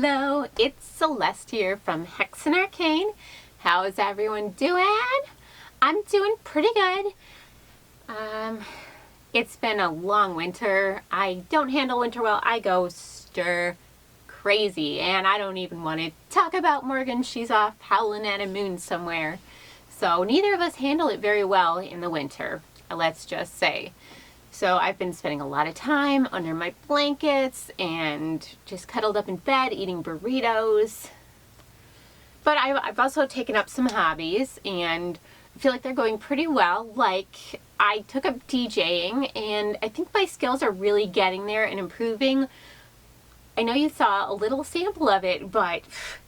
Hello, it's Celeste here from Hexen Arcane. How is everyone doing? I'm doing pretty good. It's been a long winter. I don't handle winter well. I go stir crazy, and I don't even want to talk about Morgan. She's off howling at a moon somewhere. So neither of us handle it very well in the winter, let's just say. So I've been spending a lot of time under my blankets and just cuddled up in bed eating burritos. But I've also taken up some hobbies and I feel like they're going pretty well. Like I took up DJing and I think my skills are really getting there and improving. I know you saw a little sample of it, but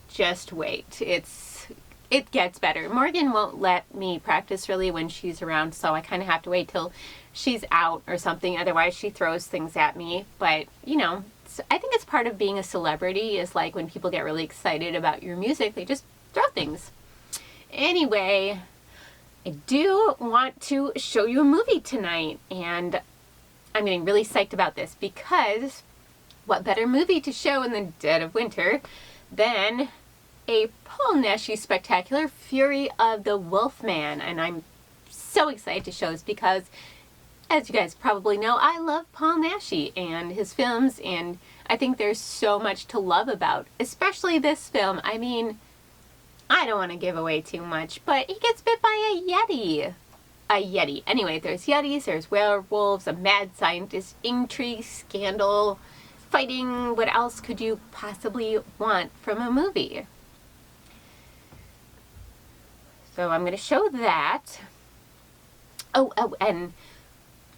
just wait. It gets better. Morgan won't let me practice really when she's around, so I kind of have to wait till she's out or something. Otherwise, she throws things at me. But, you know, I think it's part of being a celebrity is like when people get really excited about your music, they just throw things. Anyway, I do want to show you a movie tonight, and I'm getting really psyched about this because what better movie to show in the dead of winter than a Paul Naschy spectacular, Fury of the Wolfman. And I'm so excited to show this because, as you guys probably know, I love Paul Naschy and his films, and I think there's so much to love about, especially this film. I mean, I don't want to give away too much, but he gets bit by a yeti. A yeti. Anyway, there's yetis, there's werewolves, a mad scientist, intrigue, scandal, fighting. What else could you possibly want from a movie? So I'm going to show that. Oh, and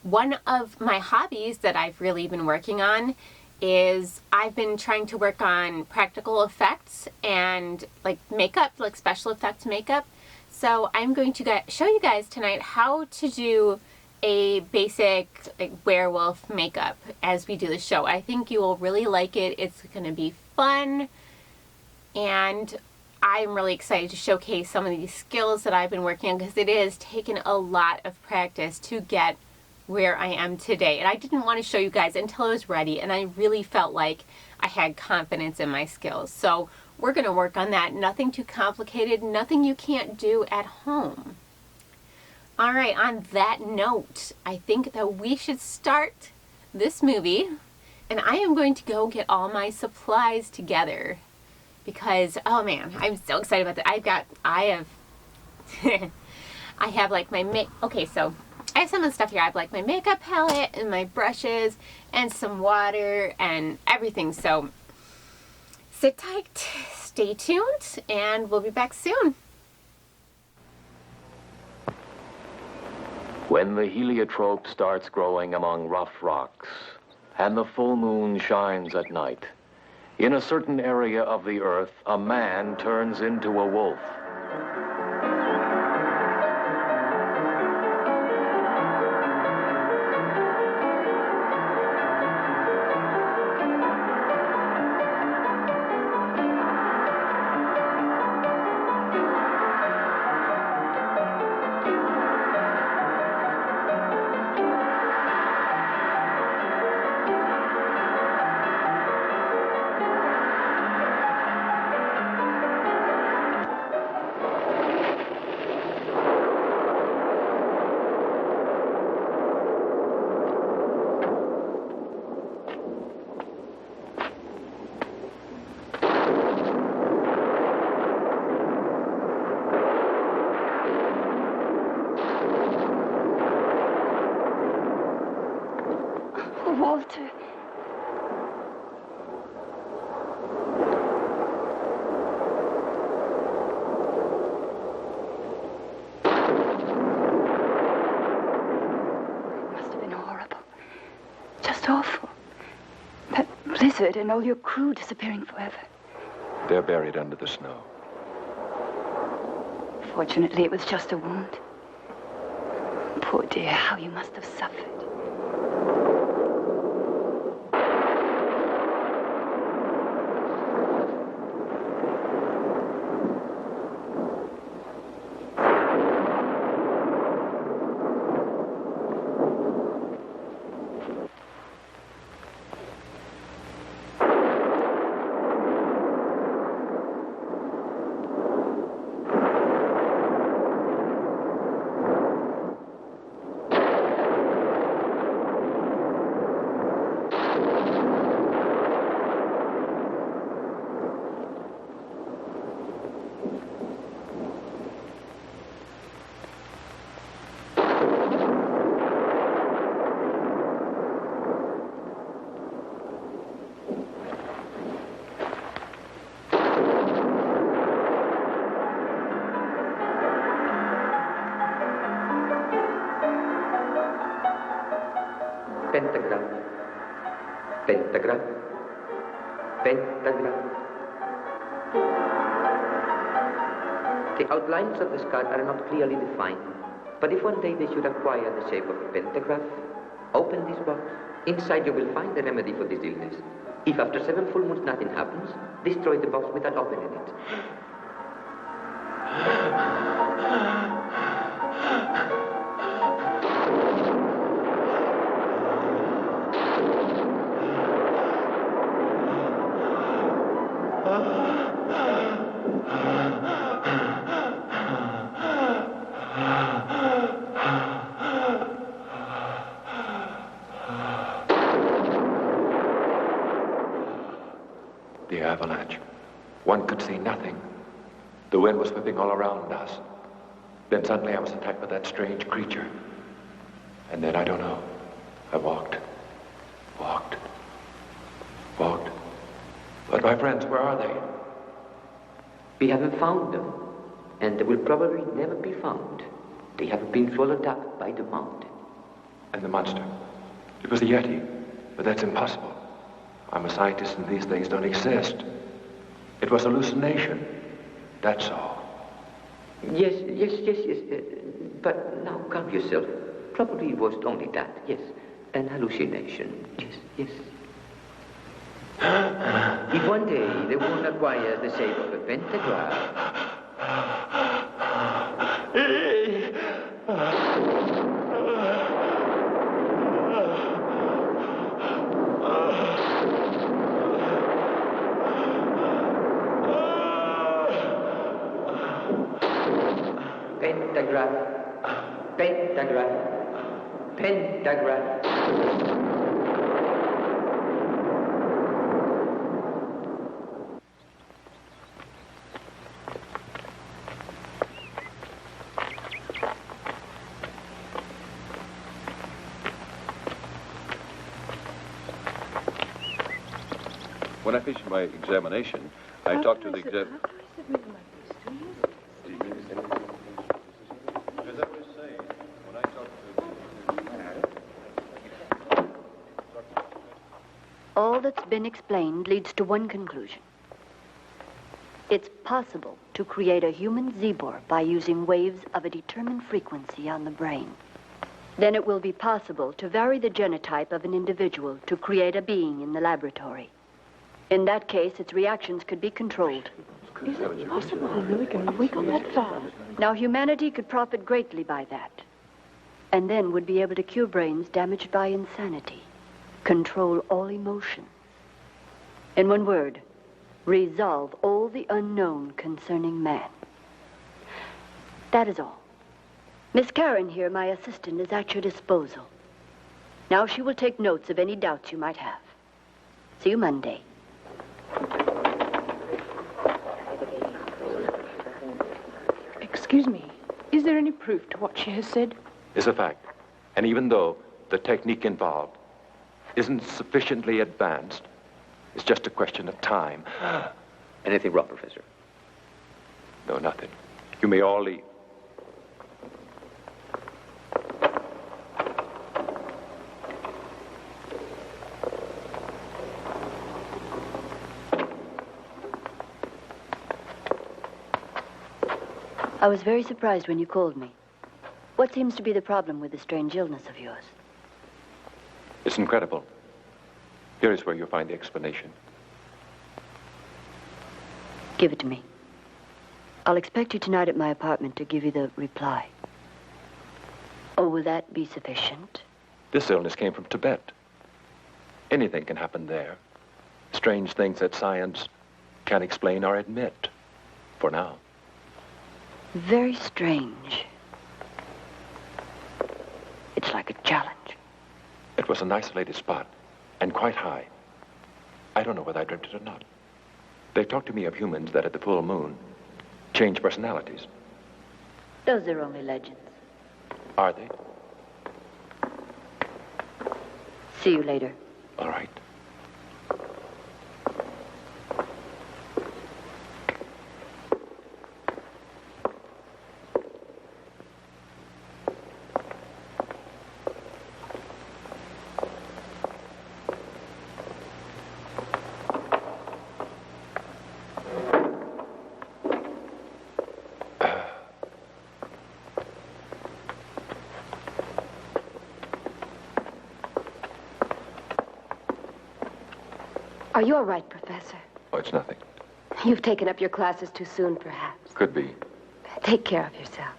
one of my hobbies that I've really been working on is I've been trying to work on practical effects and like makeup, like special effects makeup. So I'm going to show you guys tonight how to do a basic like werewolf makeup as we do the show. I think you will really like it. It's going to be fun, and I'm really excited to showcase some of these skills that I've been working on because it has taken a lot of practice to get where I am today. And I didn't want to show you guys until I was ready, and I really felt like I had confidence in my skills. So we're going to work on that. Nothing too complicated, nothing you can't do at home. All right, on that note, I think that we should start this movie, and I am going to go get all my supplies together. Because, oh man, I'm so excited about that. I have like my okay, so I have some of the stuff here. I have like my makeup palette and my brushes and some water and everything. So sit tight, stay tuned, and we'll be back soon. When the heliotrope starts growing among rough rocks and the full moon shines at night, in a certain area of the earth, a man turns into a wolf. Walter. It must have been horrible. Just awful. That blizzard and all your crew disappearing forever. They're buried under the snow. Fortunately, it was just a wound. Poor dear, how you must have suffered. Pentagram. Pentagram. Pentagram. The outlines of the skull are not clearly defined, but if one day they should acquire the shape of a pentagram, open this box. Inside you will find the remedy for this illness. If after 7 full moons nothing happens, destroy the box without opening it. The avalanche. One could see nothing. The wind was whipping all around us. Then suddenly I was attacked by that strange creature. And then I don't know. I walked. But my friends, where are they? We haven't found them, and they will probably never be found. They have been swallowed up by the mountain. And the monster. It was a yeti, but that's impossible. I'm a scientist and these things don't exist. It was hallucination. That's all. Yes. But now calm yourself. Probably it was only that, yes. An hallucination, yes. If one day the wound acquires the shape of a pentagram, pentagram. When I finished my examination, I talked to the exam... As I was saying, when I talked to... All that's been explained leads to one conclusion. It's possible to create a human Zebor by using waves of a determined frequency on the brain. Then it will be possible to vary the genotype of an individual to create a being in the laboratory. In that case, its reactions could be controlled. Is it possible we really can wiggle that far? Now, humanity could profit greatly by that. And then would be able to cure brains damaged by insanity. Control all emotions. In one word, resolve all the unknown concerning man. That is all. Miss Karen here, my assistant, is at your disposal. Now she will take notes of any doubts you might have. See you Monday. Excuse me, is there any proof to what she has said? Is a fact. And even though the technique involved isn't sufficiently advanced, it's just a question of time. Anything wrong, Professor? No, nothing. You may all leave. I was very surprised when you called me. What seems to be the problem with the strange illness of yours? It's incredible. Here is where you'll find the explanation. Give it to me. I'll expect you tonight at my apartment to give you the reply. Oh, will that be sufficient? This illness came from Tibet. Anything can happen there. Strange things that science can't explain or admit. For now. Very strange. It's like a challenge. It was an isolated spot, and quite high. I don't know whether I dreamt it or not. They talked to me of humans that at the full moon change personalities. Those are only legends. Are they? See you later. All right. Are you all right, Professor? Oh, it's nothing. You've taken up your classes too soon, perhaps. Could be. Take care of yourself.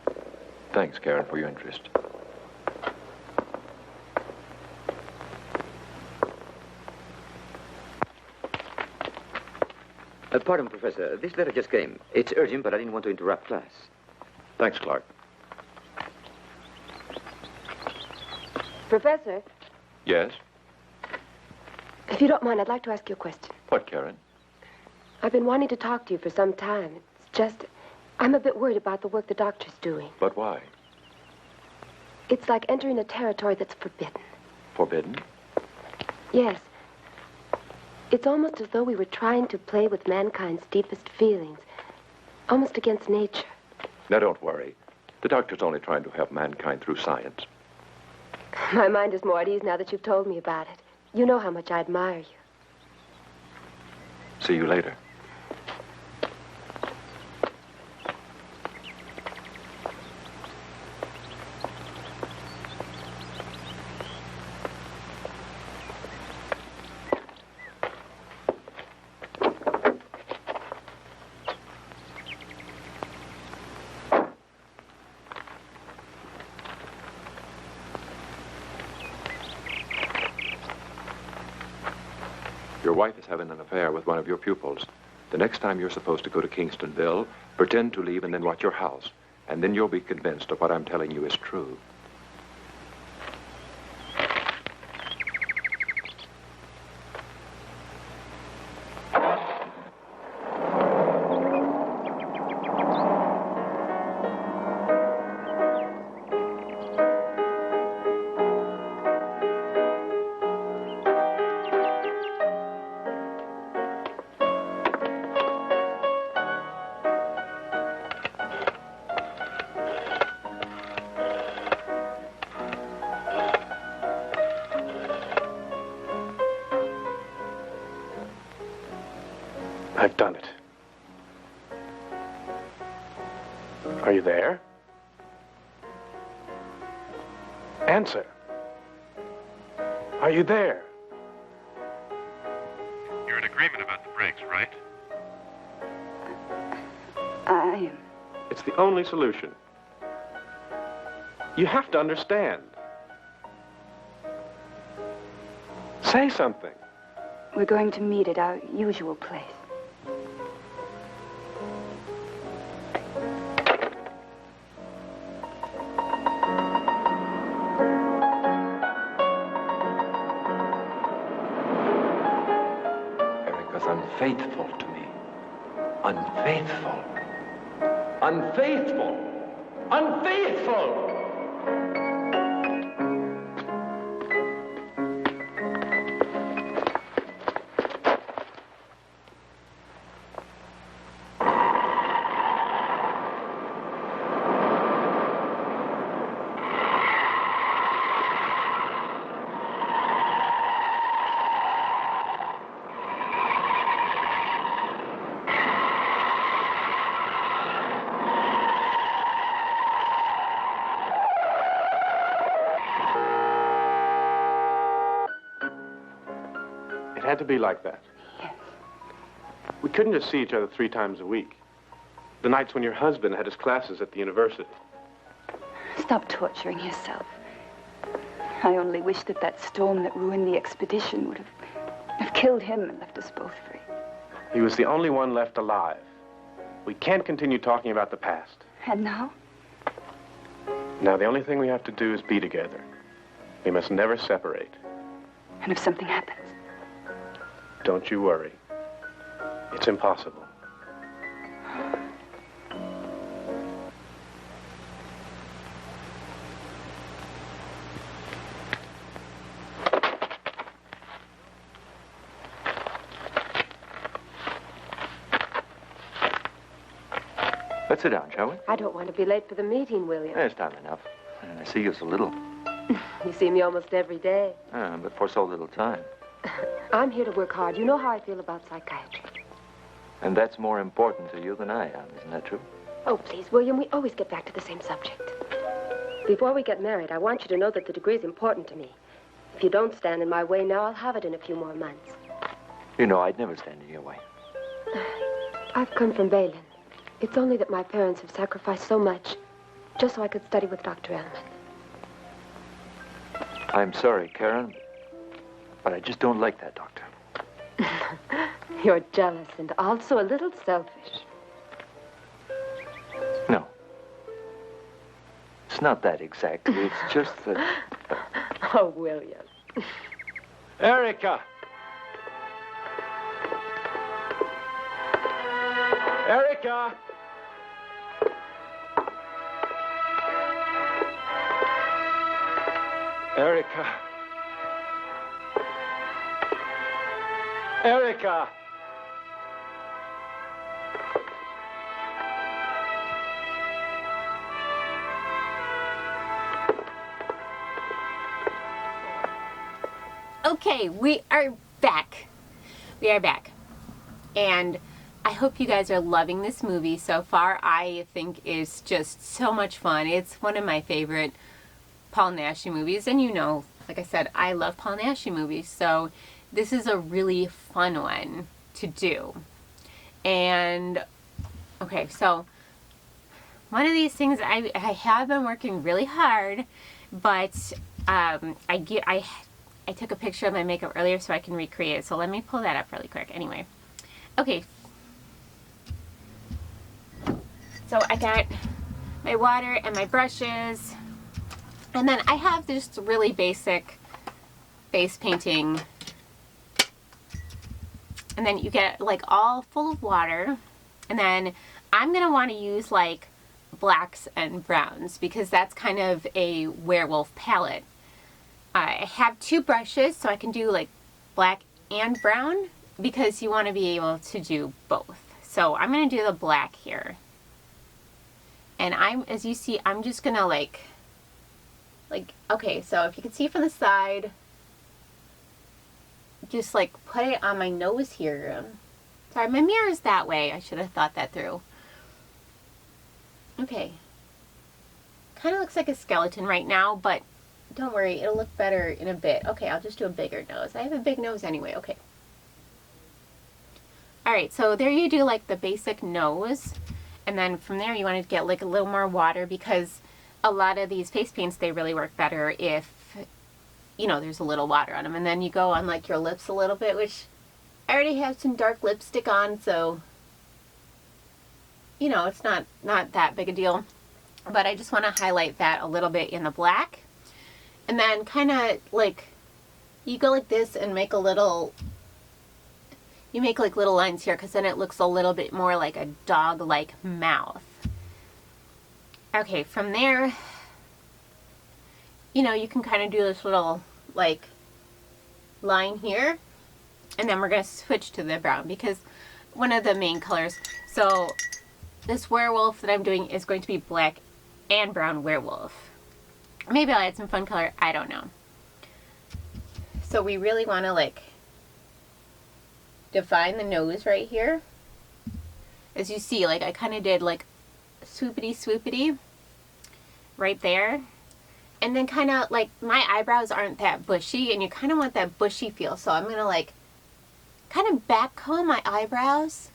Thanks, Karen, for your interest. Pardon, Professor. This letter just came. It's urgent, but I didn't want to interrupt class. Thanks, Clark. Professor, Yes? if you don't mind, I'd like to ask you a question. What, Karen? I've been wanting to talk to you for some time. It's just, I'm a bit worried about the work the doctor's doing. But why? It's like entering a territory that's forbidden. Forbidden? Yes. It's almost as though we were trying to play with mankind's deepest feelings, almost against nature. Now, don't worry. The doctor's only trying to help mankind through science. My mind is more at ease now that you've told me about it. You know how much I admire you. See you later. Your wife is having an affair with one of your pupils. The next time you're supposed to go to Kingstonville, pretend to leave and then watch your house. And then you'll be convinced of what I'm telling you is true. I've done it. Are you there? Answer. Are you there? You're in agreement about the brakes, right? I am. It's the only solution. You have to understand. Say something. We're going to meet at our usual place. Unfaithful to me. Unfaithful. Unfaithful. Unfaithful! It had to be like that. Yes. We couldn't just see each other 3 times a week. The nights when your husband had his classes at the university. Stop torturing yourself. I only wish that that storm that ruined the expedition would have killed him and left us both free. He was the only one left alive. We can't continue talking about the past. And now? Now, the only thing we have to do is be together. We must never separate. And if something happens? Don't you worry. It's impossible. Let's sit down, shall we? I don't want to be late for the meeting, William. There's time enough. And I see you so little. You see me almost every day. But for so little time. I'm here to work hard. You know how I feel about psychiatry. And that's more important to you than I am, isn't that true? Oh, please, William, we always get back to the same subject. Before we get married, I want you to know that the degree is important to me. If you don't stand in my way now, I'll have it in a few more months. You know, I'd never stand in your way. I've come from Balin. It's only that my parents have sacrificed so much just so I could study with Dr. Ellman. I'm sorry, Karen, but I just don't like that doctor. You're jealous and also a little selfish. No. It's not that exactly. It's just that... Oh, William. Erica! Erica! Erica! Erica! Okay, we are back. We are back. And I hope you guys are loving this movie so far. I think it's just so much fun. It's one of my favorite Paul Naschy movies. And you know, like I said, I love Paul Naschy movies. So this is a really fun one to do. And, okay, so one of these things, I have been working really hard, but I took a picture of my makeup earlier so I can recreate it. So let me pull that up really quick. Anyway, okay. So I got my water and my brushes. And then I have this really basic face painting. And then you get like all full of water. And then I'm going to want to use like blacks and browns because that's kind of a werewolf palette. I have two brushes so I can do like black and brown because you want to be able to do both. So I'm going to do the black here. And as you see, I'm just going to like, okay, so if you can see from the side, just like put it on my nose here. Sorry, my mirror is that way. I should have thought that through. Okay. Kind of looks like a skeleton right now, but don't worry, it'll look better in a bit. Okay, I'll just do a bigger nose. I have a big nose anyway, okay. Alright, so there you do like the basic nose. And then from there you want to get like a little more water because a lot of these face paints, they really work better if, you know, there's a little water on them. And then you go on like your lips a little bit, which I already have some dark lipstick on, so, you know, it's not that big a deal. But I just want to highlight that a little bit in the black. And then kind of like, you go like this and make a little, you make like little lines here because then it looks a little bit more like a dog-like mouth. Okay, from there, you know, you can kind of do this little like line here. And then we're going to switch to the brown because one of the main colors. So this werewolf that I'm doing is going to be black and brown werewolf. Maybe I'll add some fun color. I don't know. So we really want to like define the nose right here. As you see, like I kind of did like swoopity swoopity right there. And then kind of like my eyebrows aren't that bushy and you kind of want that bushy feel. So I'm going to like kind of back comb my eyebrows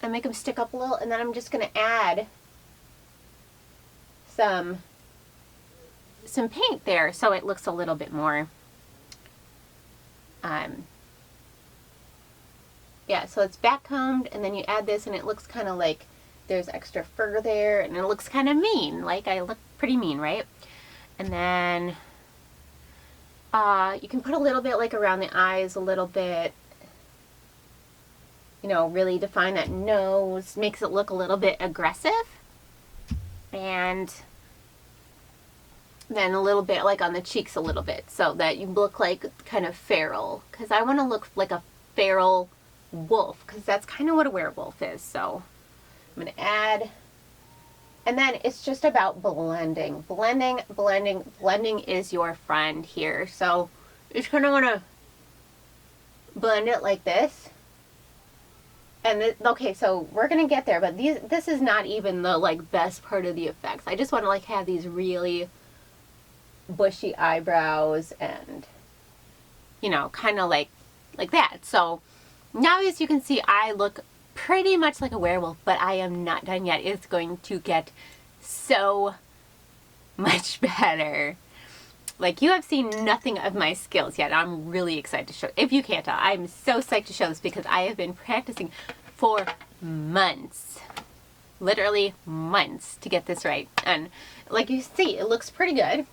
and make them stick up a little. And then I'm just going to add some paint there so it looks a little bit more yeah, so it's back combed and then you add this and it looks kind of like there's extra fur there and it looks kind of mean, like I look pretty mean, right? And then you can put a little bit like around the eyes a little bit, you know, really define that nose, makes it look a little bit aggressive. And then a little bit like on the cheeks a little bit so that you look like kind of feral because I want to look like a feral wolf because that's kind of what a werewolf is. So I'm going to add, and then it's just about blending. Blending is your friend here. So you're just going to want to blend it like this. And okay, so we're going to get there, but this is not even the like best part of the effects. I just want to like have these really bushy eyebrows and, you know, kind of like like that. So now, as you can see, I look pretty much like a werewolf, but I am not done yet. It's going to get so much better. Like, you have seen nothing of my skills yet. I'm really excited to show. If you can't tell, I'm so psyched to show this because I have been practicing for months. Literally months to get this right. And like you see, it looks pretty good,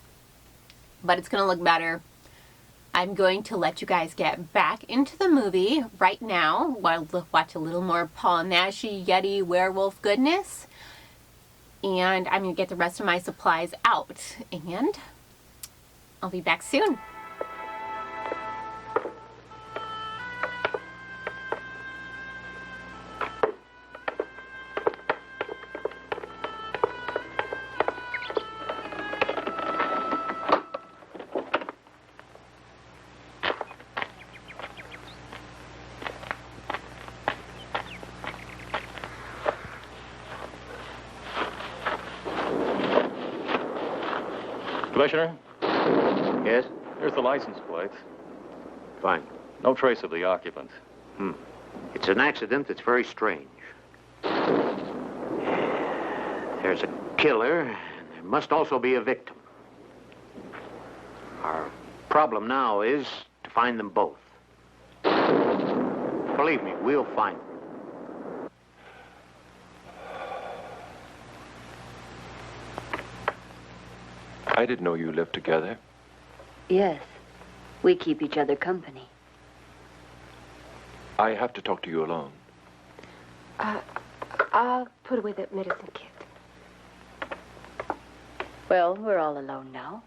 but it's going to look better. I'm going to let you guys get back into the movie right now while watch a little more Paul Naschy Yeti werewolf goodness. And I'm going to get the rest of my supplies out. And I'll be back soon. Commissioner? Yes? Here's the license plates. Fine. No trace of the occupant. It's an accident that's very strange. There's a killer, and there must also be a victim. Our problem now is to find them both. Believe me, we'll find them. I didn't know you lived together. Yes. We keep each other company. I have to talk to you alone. I'll put away that medicine kit. Well, we're all alone now.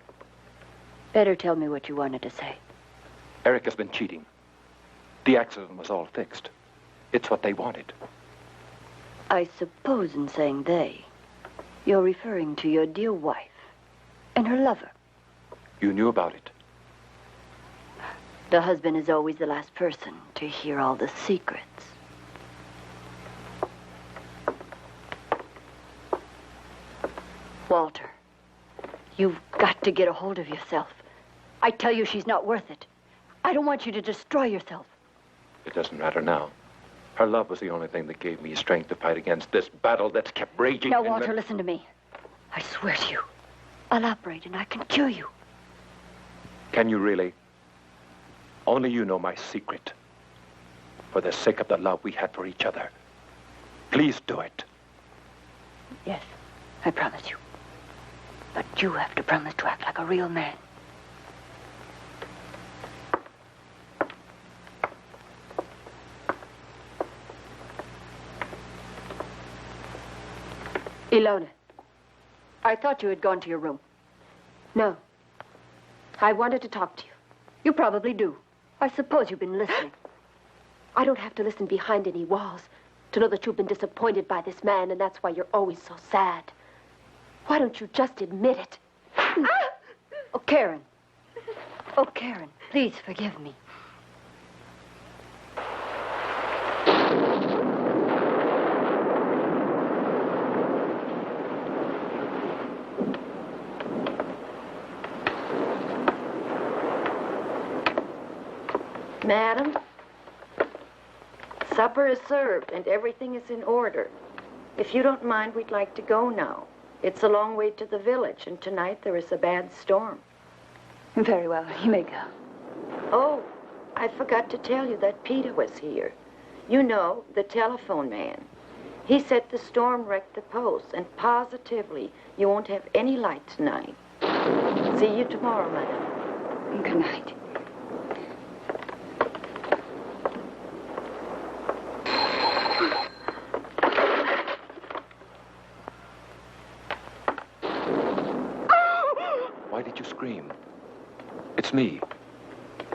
Better tell me what you wanted to say. Eric has been cheating. The accident was all fixed. It's what they wanted. I suppose in saying they, you're referring to your dear wife and her lover. You knew about it. The husband is always the last person to hear all the secrets. Walter, you've got to get a hold of yourself. I tell you, she's not worth it. I don't want you to destroy yourself. It doesn't matter now. Her love was the only thing that gave me strength to fight against this battle that's kept raging. Now, Walter, listen to me. I swear to you, I'll operate and I can cure you. Can you really? Only you know my secret. For the sake of the love we had for each other. Please do it. Yes, I promise you. But you have to promise to act like a real man. Ilona, I thought you had gone to your room. No. I wanted to talk to you. You probably do. I suppose you've been listening. I don't have to listen behind any walls to know that you've been disappointed by this man, and that's why you're always so sad. Why don't you just admit it? Oh, Karen. Oh, Karen, please forgive me. Madam, supper is served and everything is in order. If you don't mind, we'd like to go now. It's a long way to the village, and tonight there is a bad storm. Very well, you may go. Oh, I forgot to tell you that Peter was here. You know, the telephone man. He said the storm wrecked the post, and positively you won't have any light tonight. See you tomorrow, madam. Good night. Why did you scream? It's me.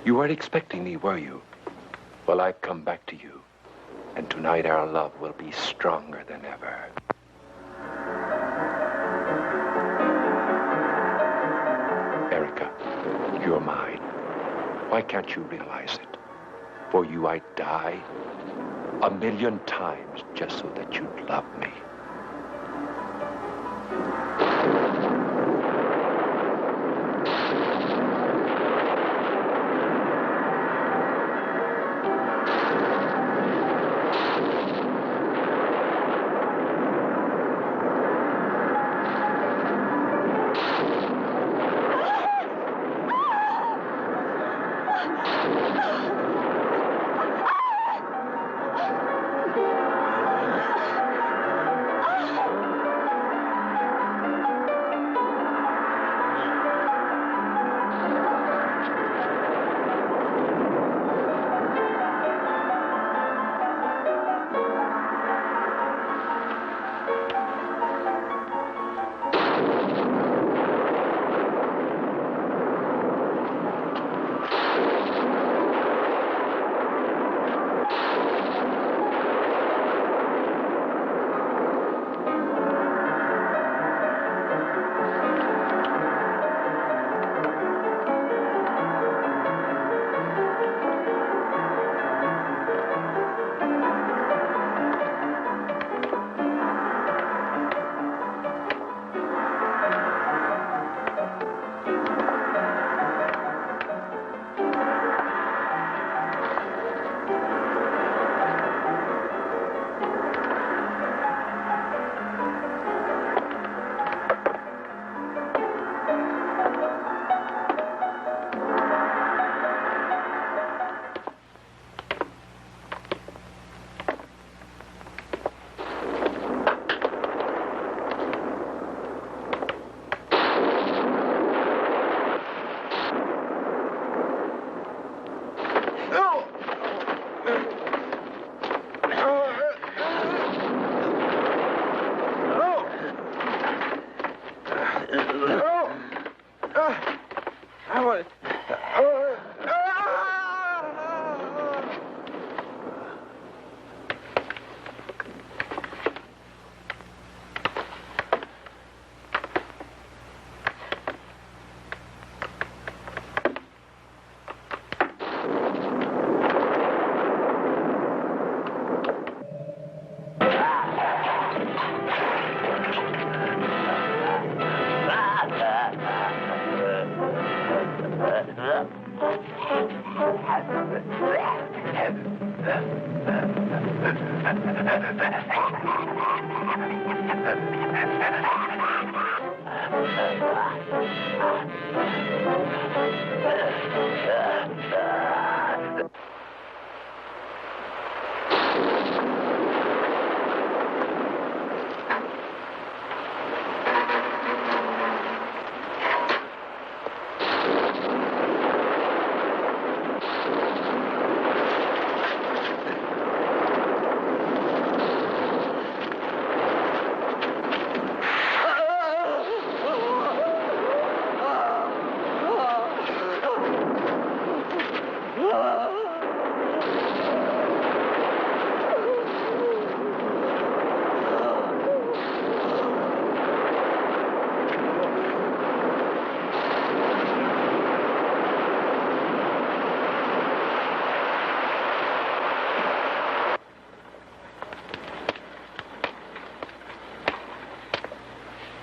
You weren't expecting me, were you? Well, I've come back to you. And tonight our love will be stronger than ever. Erica, you're mine. Why can't you realize it? For you, I'd die 1,000,000 times just so that you'd love me.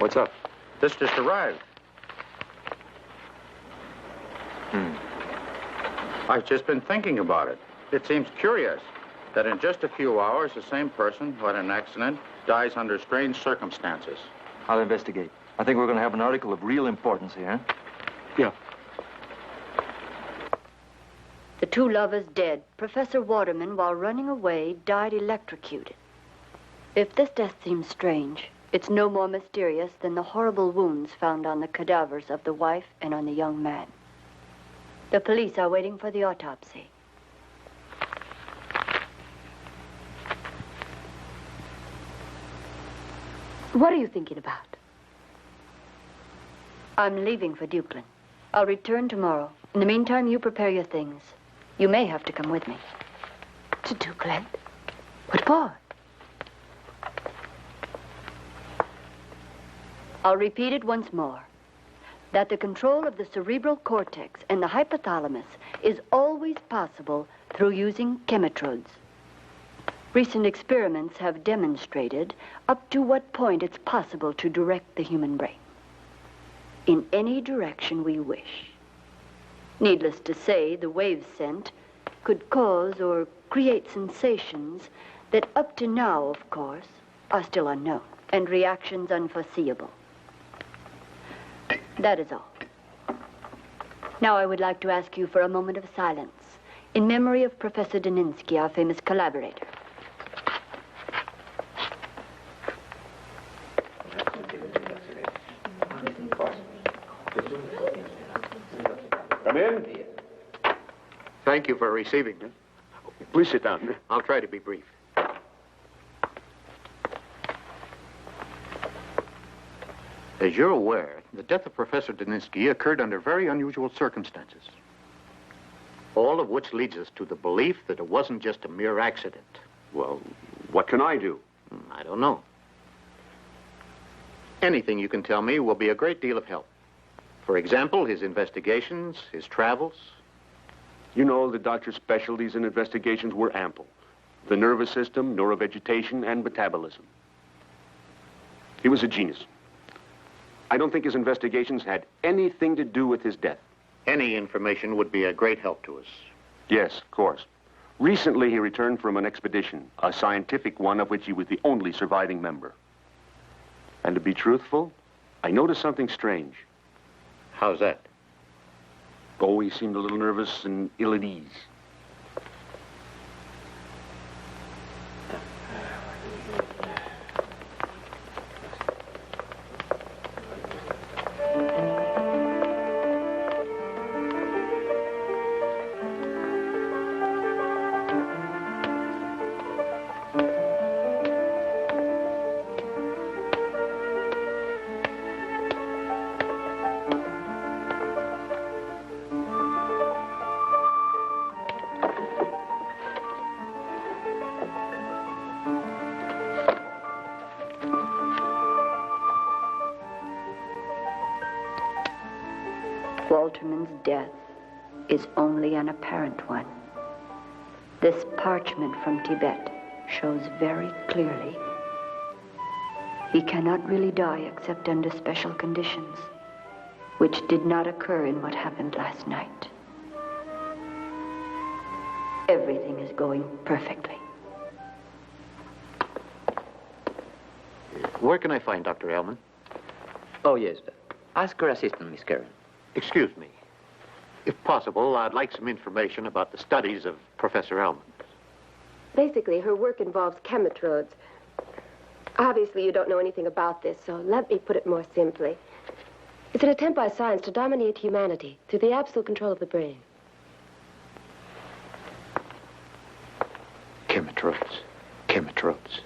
What's up? This just arrived. I've just been thinking about it. It seems curious that in just a few hours, the same person who had an accident dies under strange circumstances. I'll investigate. I think we're going to have an article of real importance here. Yeah. The two lovers dead. Professor Waterman, while running away, died electrocuted. If this death seems strange, it's no more mysterious than the horrible wounds found on the cadavers of the wife and on the young man. The police are waiting for the autopsy. What are you thinking about? I'm leaving for Duplin. I'll return tomorrow. In the meantime, you prepare your things. You may have to come with me. To Duplin? What for? I'll repeat it once more. That the control of the cerebral cortex and the hypothalamus is always possible through using chemitrodes. Recent experiments have demonstrated up to what point it's possible to direct the human brain in any direction we wish. Needless to say, the waves sent could cause or create sensations that up to now, of course, are still unknown, and reactions unforeseeable. That is all. Now I would like to ask you for a moment of silence in memory of Professor Daninsky, our famous collaborator. Come in. Thank you for receiving me. Please sit down. I'll try to be brief. As you're aware, the death of Professor Daninsky occurred under very unusual circumstances. All of which leads us to the belief that it wasn't just a mere accident. Well, what can I do? I don't know. Anything you can tell me will be a great deal of help. For example, his investigations, his travels. You know, the doctor's specialties and investigations were ample. The nervous system, neurovegetation, and metabolism. He was a genius. I don't think his investigations had anything to do with his death. Any information would be a great help to us. Yes, of course. Recently, he returned from an expedition, a scientific one of which he was the only surviving member. And to be truthful, I noticed something strange. How's that? Oh, he seemed a little nervous and ill at ease. Walterman's death is only an apparent one. This parchment from Tibet shows very clearly he cannot really die except under special conditions, which did not occur in what happened last night. Everything is going perfectly. Where can I find Dr. Ellman? Oh, yes. Ask her assistant, Miss Karen. Excuse me. If possible, I'd like some information about the studies of Professor Ellman. Basically, her work involves chemitrodes. Obviously, you don't know anything about this, so let me put it more simply. It's an attempt by science to dominate humanity through the absolute control of the brain. Chemitrodes. Chemitrodes.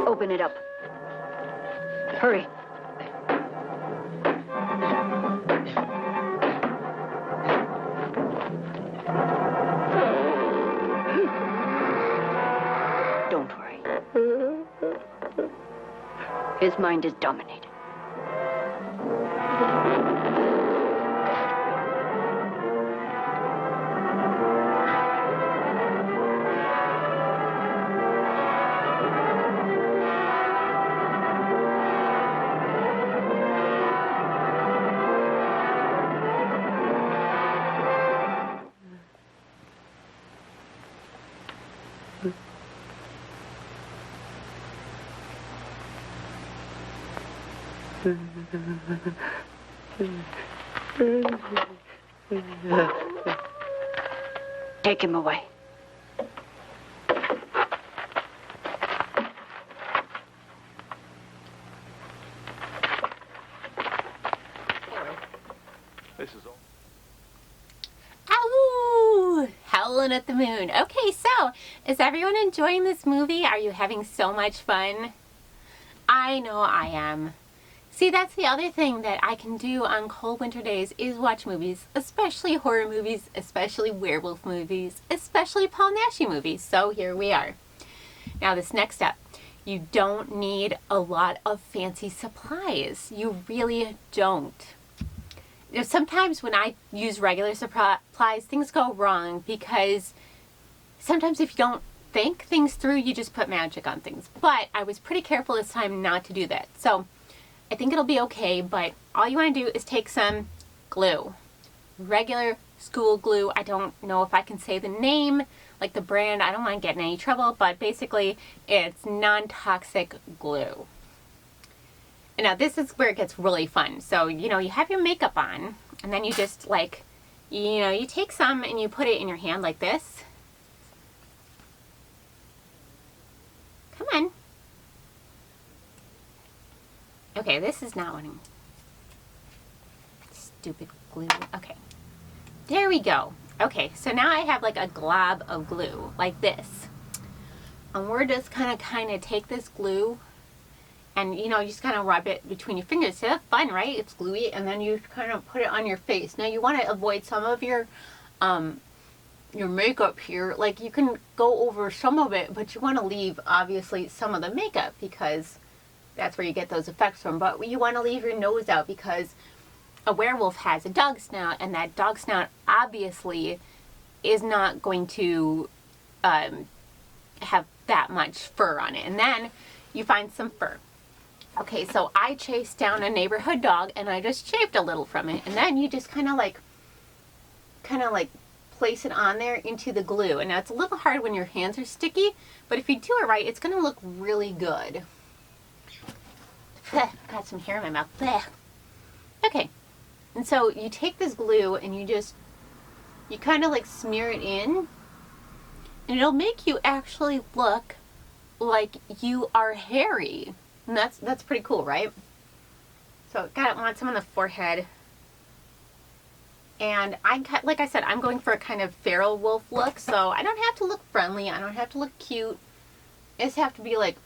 Open it up. Hurry. Don't worry. His mind is dominated. Take him away. This is all. Ow! Howling at the Moon. Okay, so, is everyone enjoying this movie? Are you having so much fun? I know I am. See, that's the other thing that I can do on cold winter days is watch movies, especially horror movies, especially werewolf movies, especially Paul Naschy movies. So here we are. Now this next step, you don't need a lot of fancy supplies. You really don't. You know, sometimes when I use regular supplies, things go wrong because sometimes if you don't think things through, you just put magic on things. But I was pretty careful this time not to do that. So I think it'll be okay, but all you want to do is take some glue. Regular school glue. I don't know if I can say the name, like the brand. I don't want to get in any trouble, but basically it's non-toxic glue. And now this is where it gets really fun. So, you know, you have your makeup on, and then you just like, you know, you take some and you put it in your hand like this. Come on. Okay, this is not wanting. Stupid glue. Okay. There we go. Okay, so now I have like a glob of glue, like this. And we're just kind of take this glue and, you know, you just kind of rub it between your fingers. So that's fun, right? It's gluey, and then you kind of put it on your face. Now you want to avoid some of your makeup here. Like you can go over some of it, but you want to leave, obviously, some of the makeup because that's where you get those effects from. But you want to leave your nose out because a werewolf has a dog snout, and that dog snout obviously is not going to have that much fur on it. And then you find some fur. Okay, so I chased down a neighborhood dog and I just shaved a little from it. And then you just kind of like place it on there into the glue. And now it's a little hard when your hands are sticky, but if you do it right, it's going to look really good. Got some hair in my mouth. Okay, and so you take this glue and you kind of like smear it in, and it'll make you actually look like you are hairy. And that's pretty cool, right? So want some on the forehead. And like I said, I'm going for a kind of feral wolf look, so I don't have to look friendly. I don't have to look cute. I just have to be like,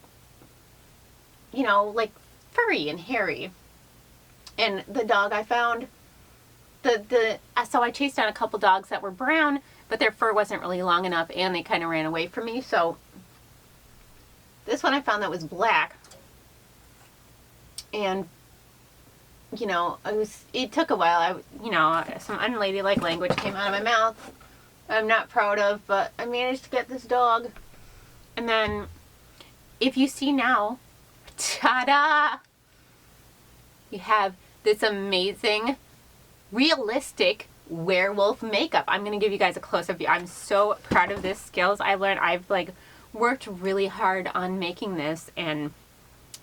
you know, like furry and hairy. And the dog I found, so I chased down a couple dogs that were brown, but their fur wasn't really long enough, and they kind of ran away from me. So this one I found that was black. And, you know, it took a while. Some unladylike language came out of my mouth. I'm not proud of, but I managed to get this dog. And then, if you see now, ta-da! You have this amazing, realistic werewolf makeup. I'm going to give you guys a close-up view. I'm so proud of this skills I've learned. I've like worked really hard on making this and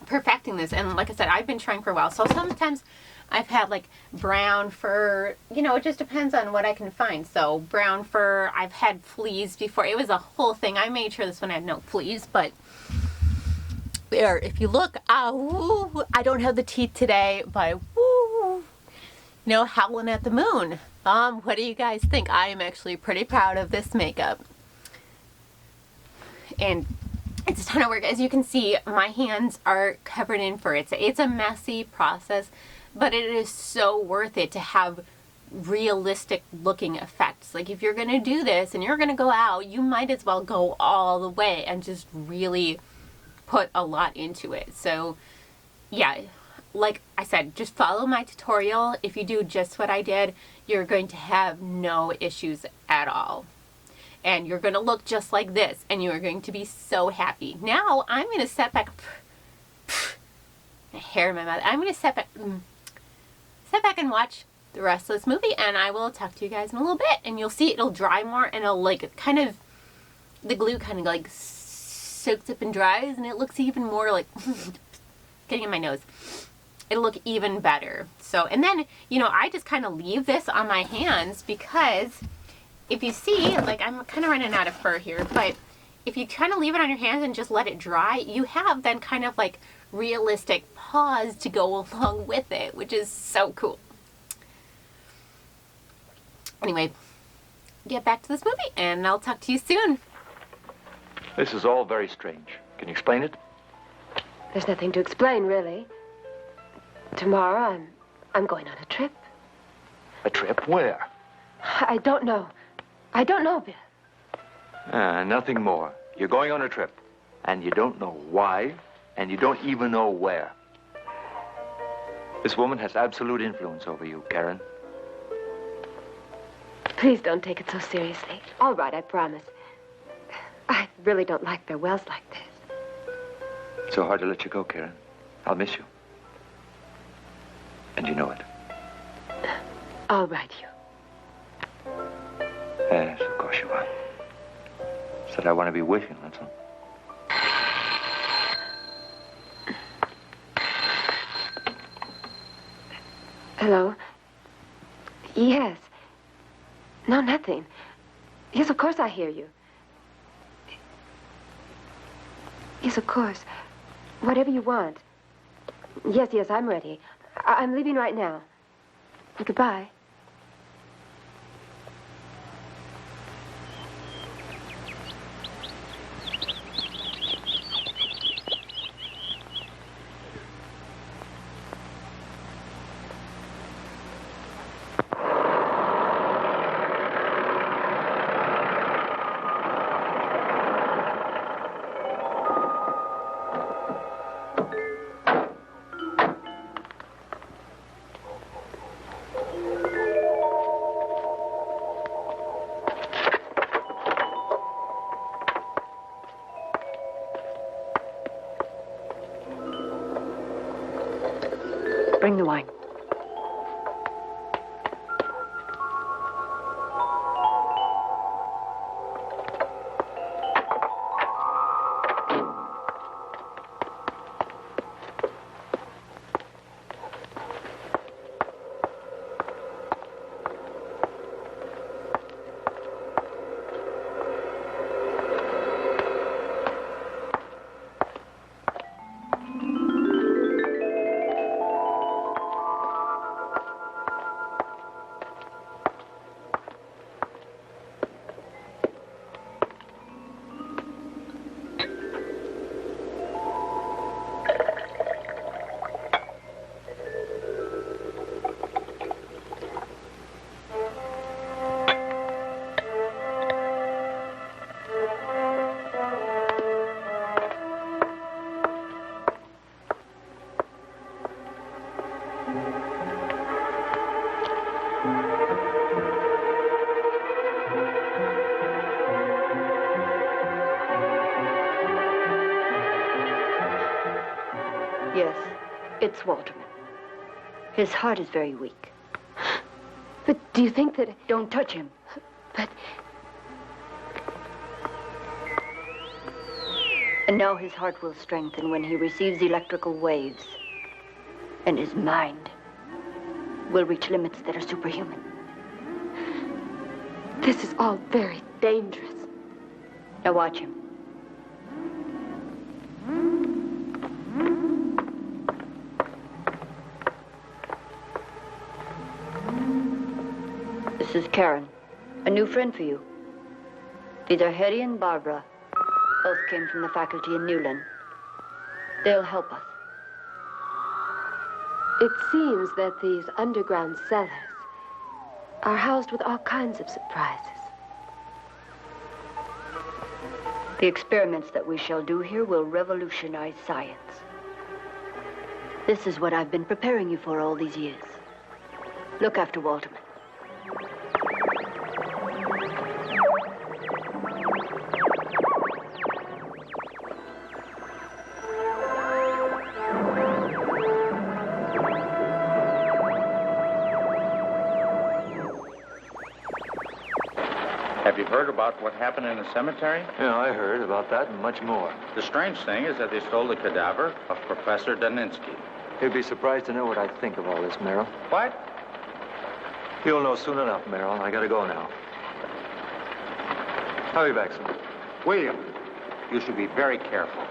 perfecting this, and like I said, I've been trying for a while. So sometimes I've had like brown fur, you know, it just depends on what I can find. So brown fur, I've had fleas before. It was a whole thing. I made sure this one had no fleas, but there, if you look, I don't have the teeth today, but woo, you know, howling at the moon. What do you guys think? I am actually pretty proud of this makeup. And it's a ton of work. As you can see, my hands are covered in fur. It's a messy process, but it is so worth it to have realistic looking effects. Like if you're going to do this and you're going to go out, you might as well go all the way and just really put a lot into it. So yeah, like I said, just follow my tutorial. If you do just what I did, you're going to have no issues at all. And you're going to look just like this, and you are going to be so happy. Now, I'm going to step back. Hair in my mouth. I'm going to step back and watch the rest of this movie, and I will talk to you guys in a little bit. And you'll see it'll dry more, and it'll like kind of, the glue kind of like soaks up and dries, and it looks even more like, getting in my nose. It'll look even better. So, and then, you know, I just kind of leave this on my hands because if you see, like I'm kind of running out of fur here, but if you kind of leave it on your hands and just let it dry, you have then kind of like realistic paws to go along with it, which is so cool. Anyway, get back to this movie and I'll talk to you soon. This is all very strange. Can you explain it? There's nothing to explain, really. tomorrow I'm going on a trip. A trip where? I don't know. I don't know, Bill. Nothing more. You're going on a trip, and you don't know why, and you don't even know where. This woman has absolute influence over you, Karen. Please don't take it so seriously. All right, I promise. I really don't like farewells like this. It's so hard to let you go, Karen. I'll miss you. And you know it. I'll write you. Yes, of course you will. Said I want to be with you, that's all. Hello? Yes. No, nothing. Yes, of course I hear you. Yes, of course. Whatever you want. Yes, I'm ready. I'm leaving right now. Goodbye. Bring the wine. Yes, it's Walterman. His heart is very weak. But do you think that... Don't touch him. But... And now his heart will strengthen when he receives electrical waves. And his mind will reach limits that are superhuman. This is all very dangerous. Now watch him. This is Karen, a new friend for you. These are Hetty and Barbara. Both came from the faculty in Newland. They'll help us. It seems that these underground cellars are housed with all kinds of surprises. The experiments that we shall do here will revolutionize science. This is what I've been preparing you for all these years. Look after Walterman. Have you heard about what happened in the cemetery? Yeah, I heard about that and much more. The strange thing is that they stole the cadaver of Professor Daninsky. You'd be surprised to know what I think of all this, Merrill. What? You'll know soon enough, Merrill. I gotta go now. I'll be back soon. William, you should be very careful.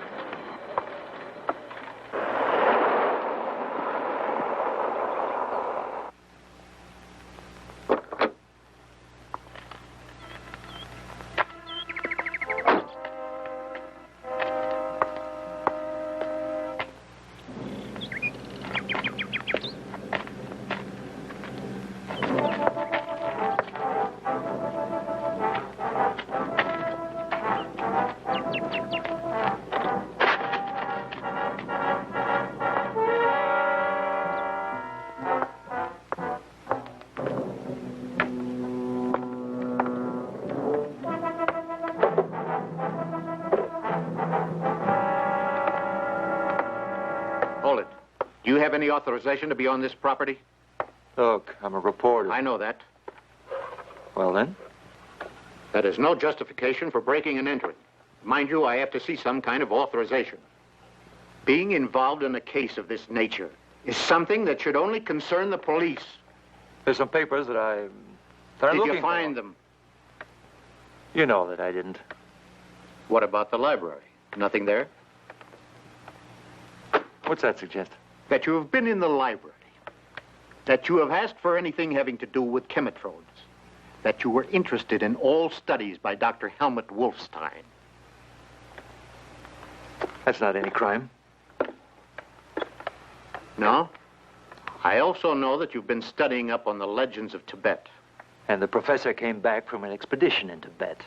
have any authorization to be on this property? Look, I'm a reporter. I know that. Well, then? That is no justification for breaking and entering. Mind you, I have to see some kind of authorization. Being involved in a case of this nature is something that should only concern the police. There's some papers that I'm Did looking you find for. them? You know that I didn't. What about the library? Nothing there? What's that suggest? That you have been in the library. That you have asked for anything having to do with chemitrodes. That you were interested in all studies by Dr. Helmut Wolfstein. That's not any crime. No? I also know that you've been studying up on the legends of Tibet. And the professor came back from an expedition in Tibet.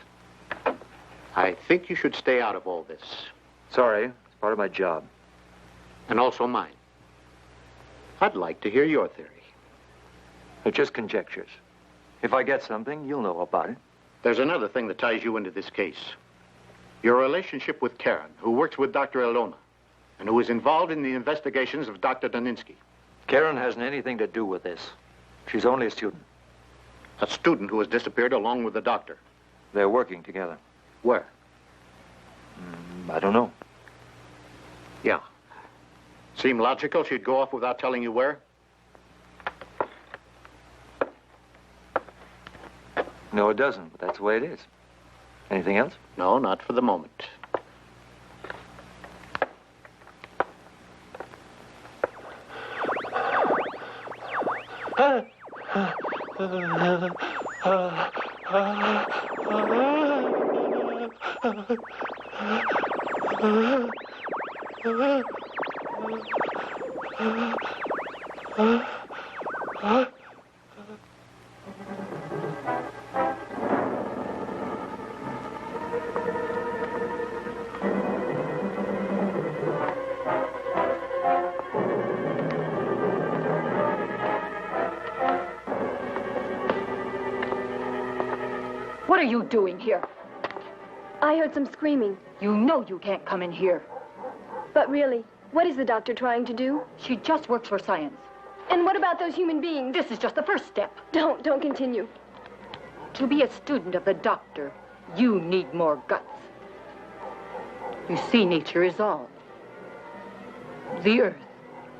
I think you should stay out of all this. Sorry, it's part of my job. And also mine. I'd like to hear your theory. They're just conjectures. If I get something, you'll know about it. There's another thing that ties you into this case. Your relationship with Karen, who works with Dr. Ilona, and who is involved in the investigations of Dr. Daninsky. Karen hasn't anything to do with this. She's only a student. A student who has disappeared along with the doctor. They're working together. Where? I don't know. Yeah. Seem logical she'd go off without telling you where? No, it doesn't, but that's the way it is. Anything else? No, not for the moment. What are you doing here? I heard some screaming. You know you can't come in here. But really, what is the doctor trying to do? She just works for science. And what about those human beings? This is just the first step. Don't continue. To be a student of the doctor, you need more guts. You see, nature is all. The earth,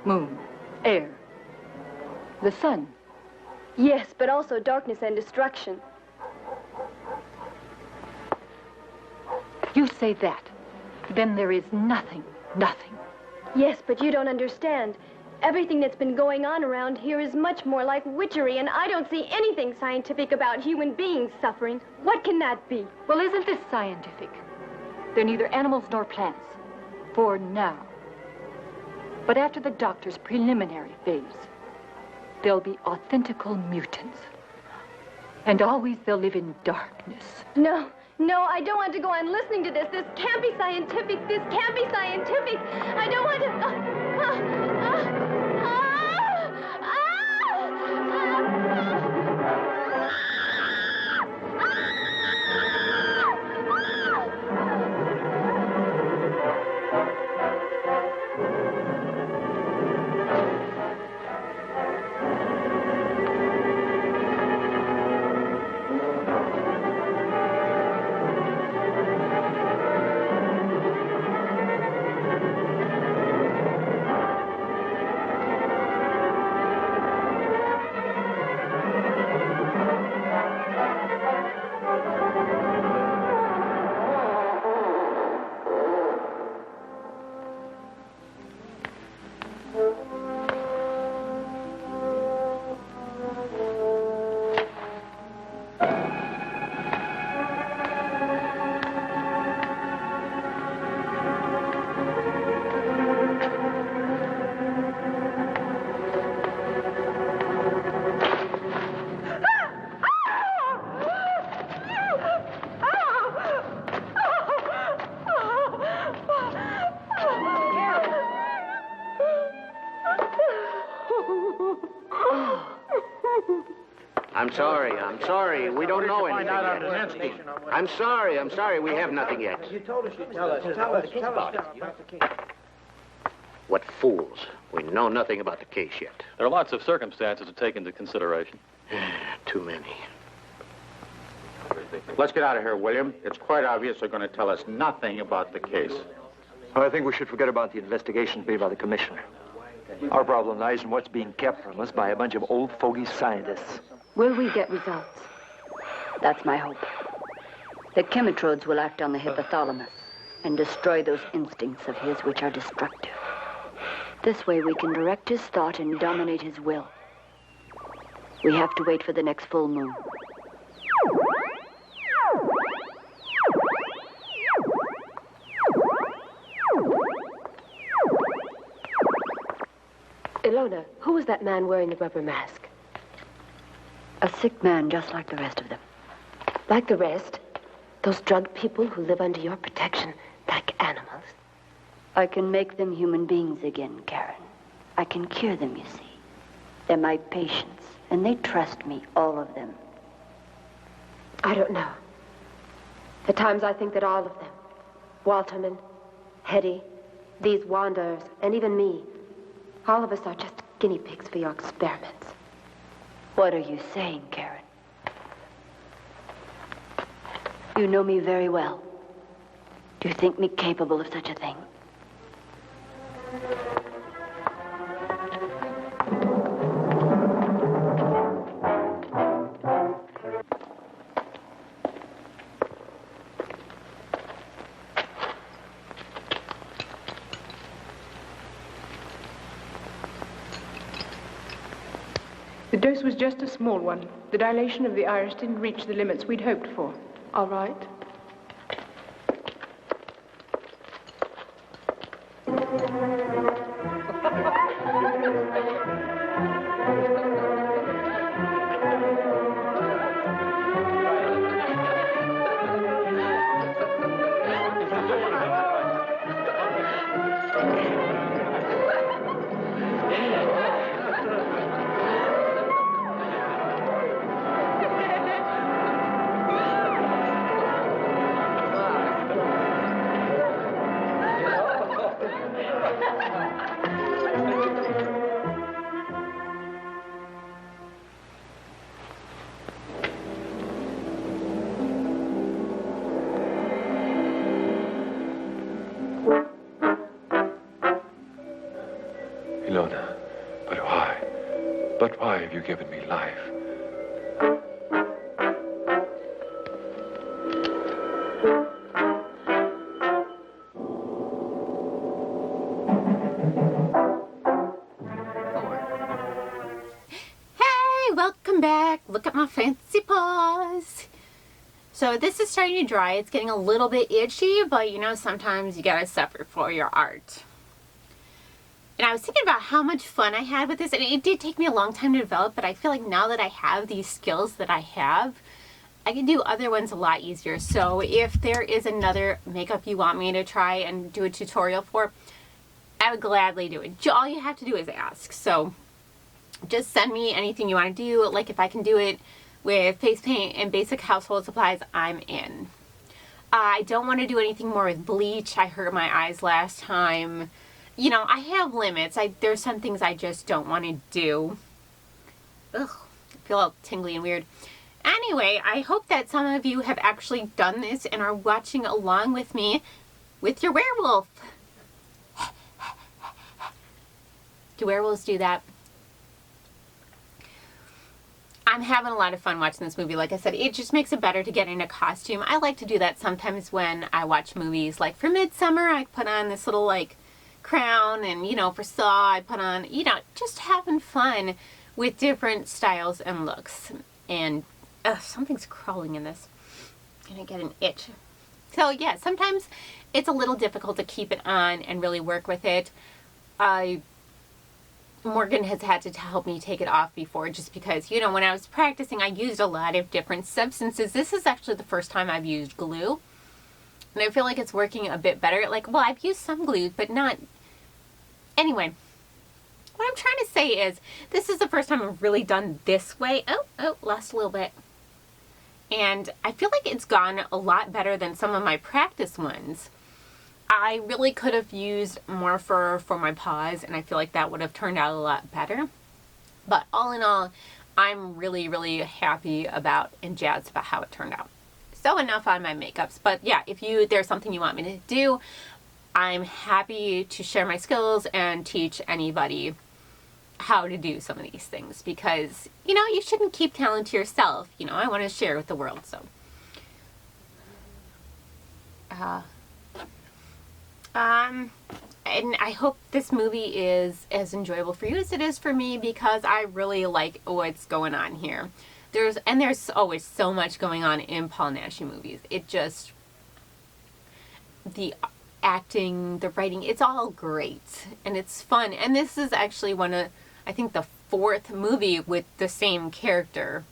moon, air, the sun. Yes, but also darkness and destruction. You say that, then there is nothing. Yes, but you don't understand. Everything that's been going on around here is much more like witchery, and I don't see anything scientific about human beings suffering. What can that be? Well, isn't this scientific? They're neither animals nor plants. For now. But after the doctor's preliminary phase, they'll be authentical mutants. And always they'll live in darkness. No, I don't want to go on listening to this. This can't be scientific. This can't be scientific. I don't want to... I'm sorry. We don't know anything yet. I'm sorry. We have nothing yet. You told us you'd tell us. Tell us about it. What fools. We know nothing about the case yet. There are lots of circumstances to take into consideration. Too many. Let's get out of here, William. It's quite obvious they're going to tell us nothing about the case. I think we should forget about the investigations made by the commissioner. Our problem lies in what's being kept from us by a bunch of old fogey scientists. Will we get results? That's my hope. The chemitrodes will act on the hypothalamus and destroy those instincts of his which are destructive. This way we can direct his thought and dominate his will. We have to wait for the next full moon. Ilona, who was that man wearing the rubber mask? A sick man just like the rest of them. Like the rest? Those drug people who live under your protection like animals? I can make them human beings again, Karen. I can cure them, you see. They're my patients, and they trust me, all of them. I don't know. At times I think that all of them, Walterman, Hetty, these wanderers, and even me, all of us are just guinea pigs for your experiments. What are you saying, Karen? You know me very well. Do you think me capable of such a thing? The dose was just a small one. The dilation of the iris didn't reach the limits we'd hoped for. All right. Ilona, but why? But why have you given me life? Hey, welcome back. Look at my fancy paws. So this is starting to dry. It's getting a little bit itchy, but you know, sometimes you gotta suffer for your art. And I was thinking about how much fun I had with this, and it did take me a long time to develop, but I feel like now that I have these skills that I have, I can do other ones a lot easier. So if there is another makeup you want me to try and do a tutorial for, I would gladly do it. All you have to do is ask. So just send me anything you want to do. Like if I can do it with face paint and basic household supplies, I'm in. I don't want to do anything more with bleach. I hurt my eyes last time. You know, I have limits. There's some things I just don't want to do. Ugh, I feel all tingly and weird. Anyway, I hope that some of you have actually done this and are watching along with me with your werewolf. Do werewolves do that? I'm having a lot of fun watching this movie. Like I said, it just makes it better to get in a costume. I like to do that sometimes when I watch movies. Like for Midsummer, I put on this little like crown, and you know, for Saw I put on, you know, just having fun with different styles and looks. And something's crawling in this. I'm gonna get an itch. So yeah, sometimes it's a little difficult to keep it on and really work with it. Morgan has had to help me take it off before, just because, you know, when I was practicing I used a lot of different substances. This is actually the first time I've used glue, and I feel like it's working a bit better. Like, well, I've used some glue, but not... Anyway, what I'm trying to say is, this is the first time I've really done this way. Oh, lost a little bit. And I feel like it's gone a lot better than some of my practice ones. I really could have used more fur for my paws, and I feel like that would have turned out a lot better. But all in all, I'm really, really happy about and jazzed about how it turned out. So enough on my makeups. But yeah, if there's something you want me to do, I'm happy to share my skills and teach anybody how to do some of these things, because, you know, you shouldn't keep talent to yourself. You know, I want to share with the world, so. And I hope this movie is as enjoyable for you as it is for me, because I really like what's going on here. There's always so much going on in Paul Naschy movies. It just, the acting, the writing, it's all great and it's fun. And this is actually I think the 4th movie with the same character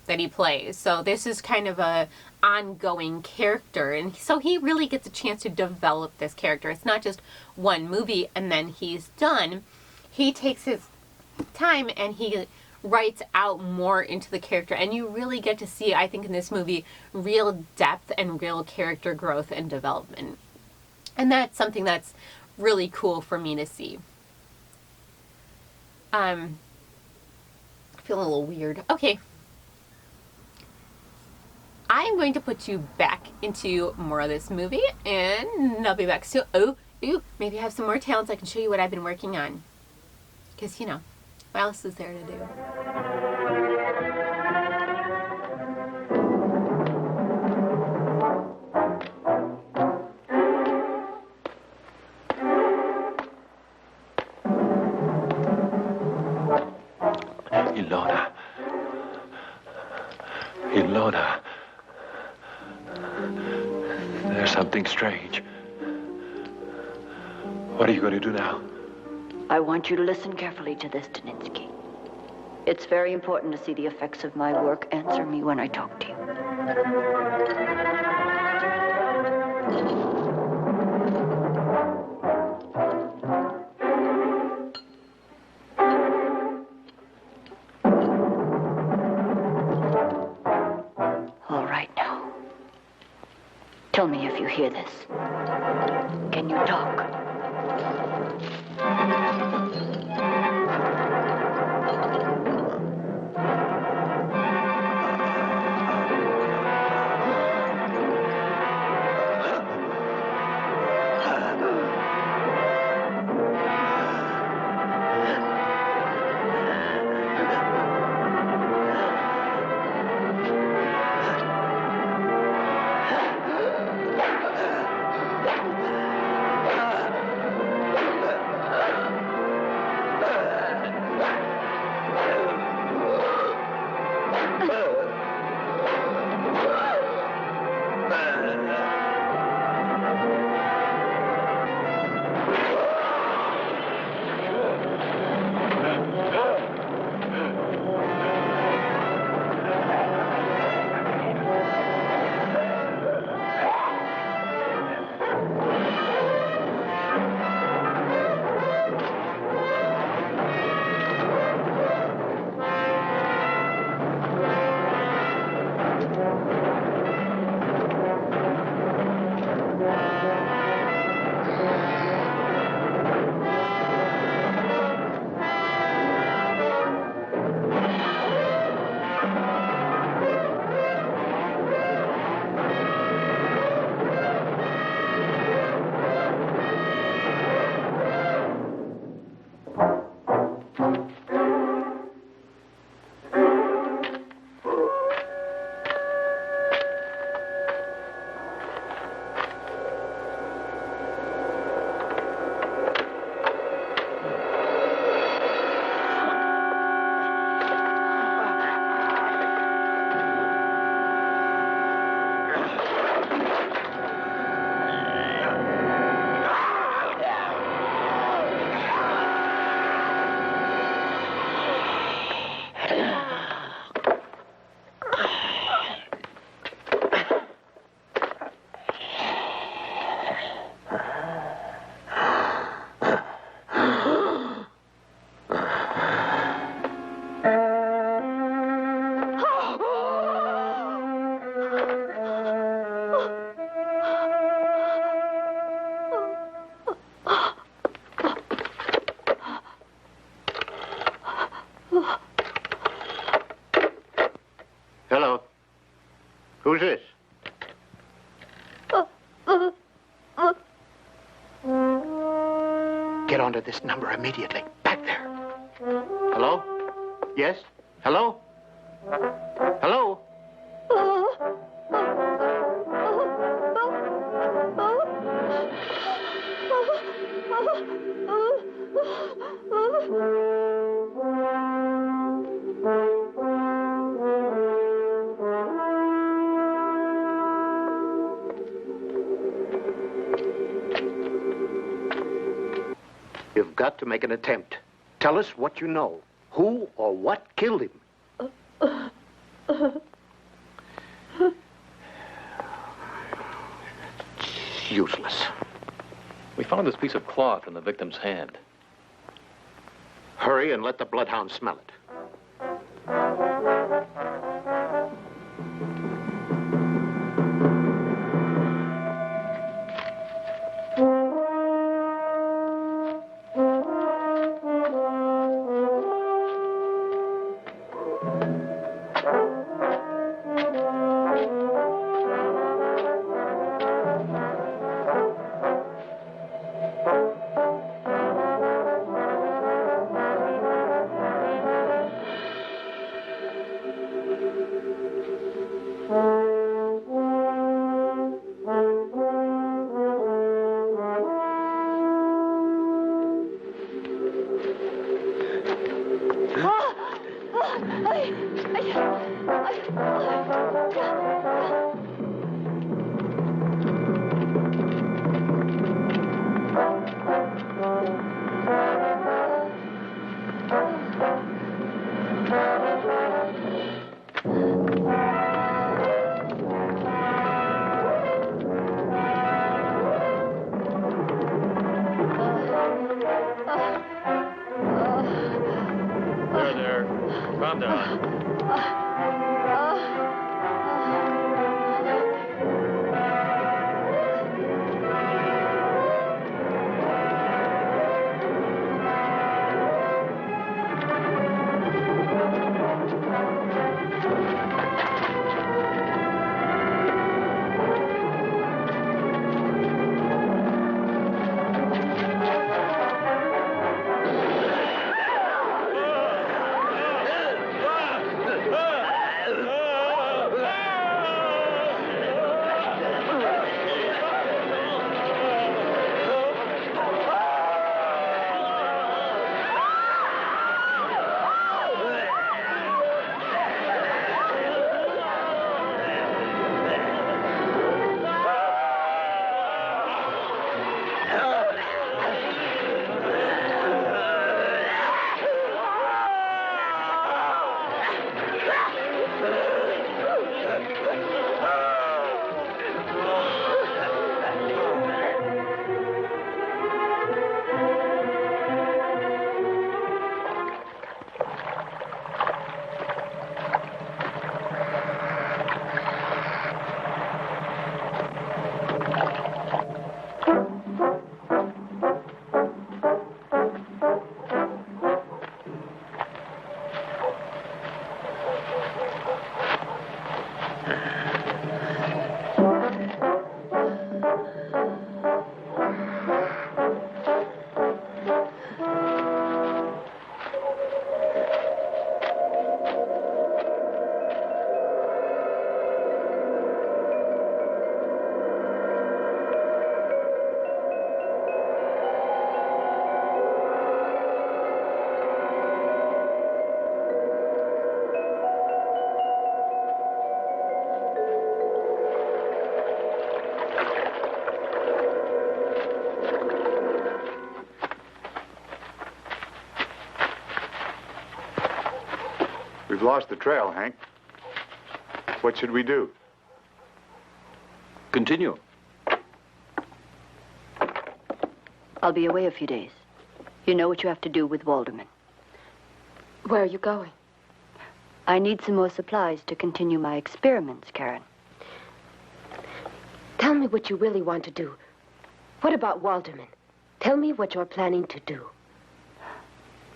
that he plays. So this is kind of a ongoing character, and so he really gets a chance to develop this character. It's not just one movie and then he's done. He takes his time and he writes out more into the character, and you really get to see, I think, in this movie, real depth and real character growth and development. And that's something that's really cool for me to see. I feel a little weird. Okay. I'm going to put you back into more of this movie, and I'll be back soon. Maybe I have some more talents. I can show you what I've been working on. Because, you know, what else is there to do? Ilona. There's something strange. What are you going to do now? I want you to listen carefully to this, Daninsky. It's very important to see the effects of my work. Answer me when I talk to you. All right now. Tell me if you hear this. Can you talk? Get onto this number immediately. Back there. Hello? Yes? Hello? Hello? You've got to make an attempt. Tell us what you know. Who or what killed him? It's useless. We found this piece of cloth in the victim's hand. Hurry and let the bloodhound smell it. Calm down. We've lost the trail, Hank. What should we do? Continue. I'll be away a few days. You know what you have to do with Walderman. Where are you going? I need some more supplies to continue my experiments, Karen. Tell me what you really want to do. What about Walderman? Tell me what you're planning to do.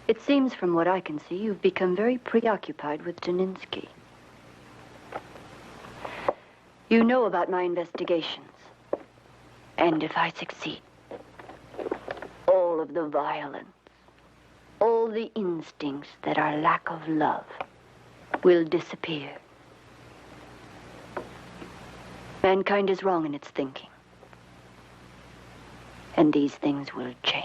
It seems from what I can see, you've become very preoccupied with Janinsky. You know about my investigations. And if I succeed, all of the violence, all the instincts that are lack of love will disappear. Mankind is wrong in its thinking. And these things will change.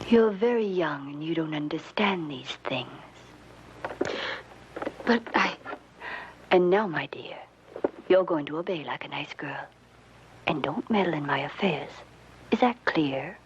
You're very young and you don't understand these things. But And now, my dear, you're going to obey like a nice girl. And don't meddle in my affairs. Is that clear?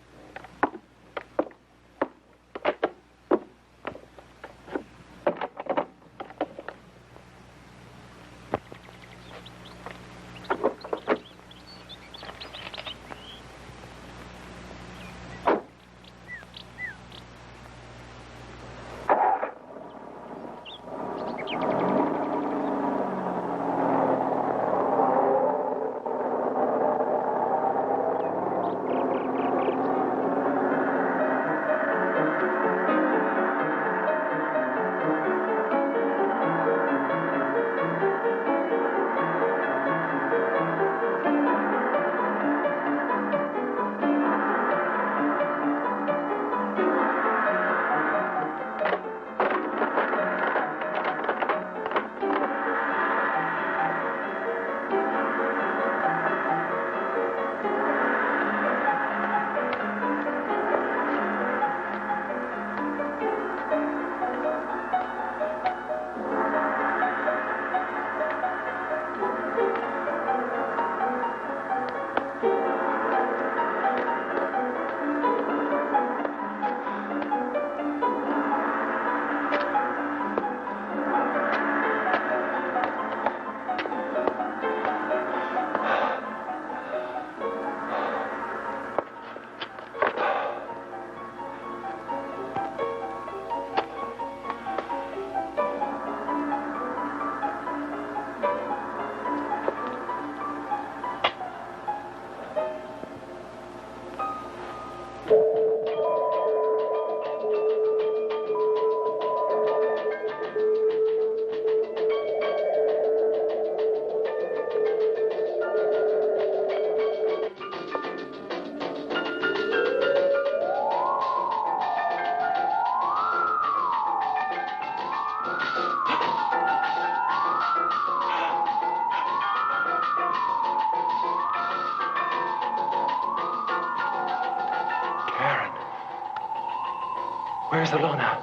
Where's Ilona?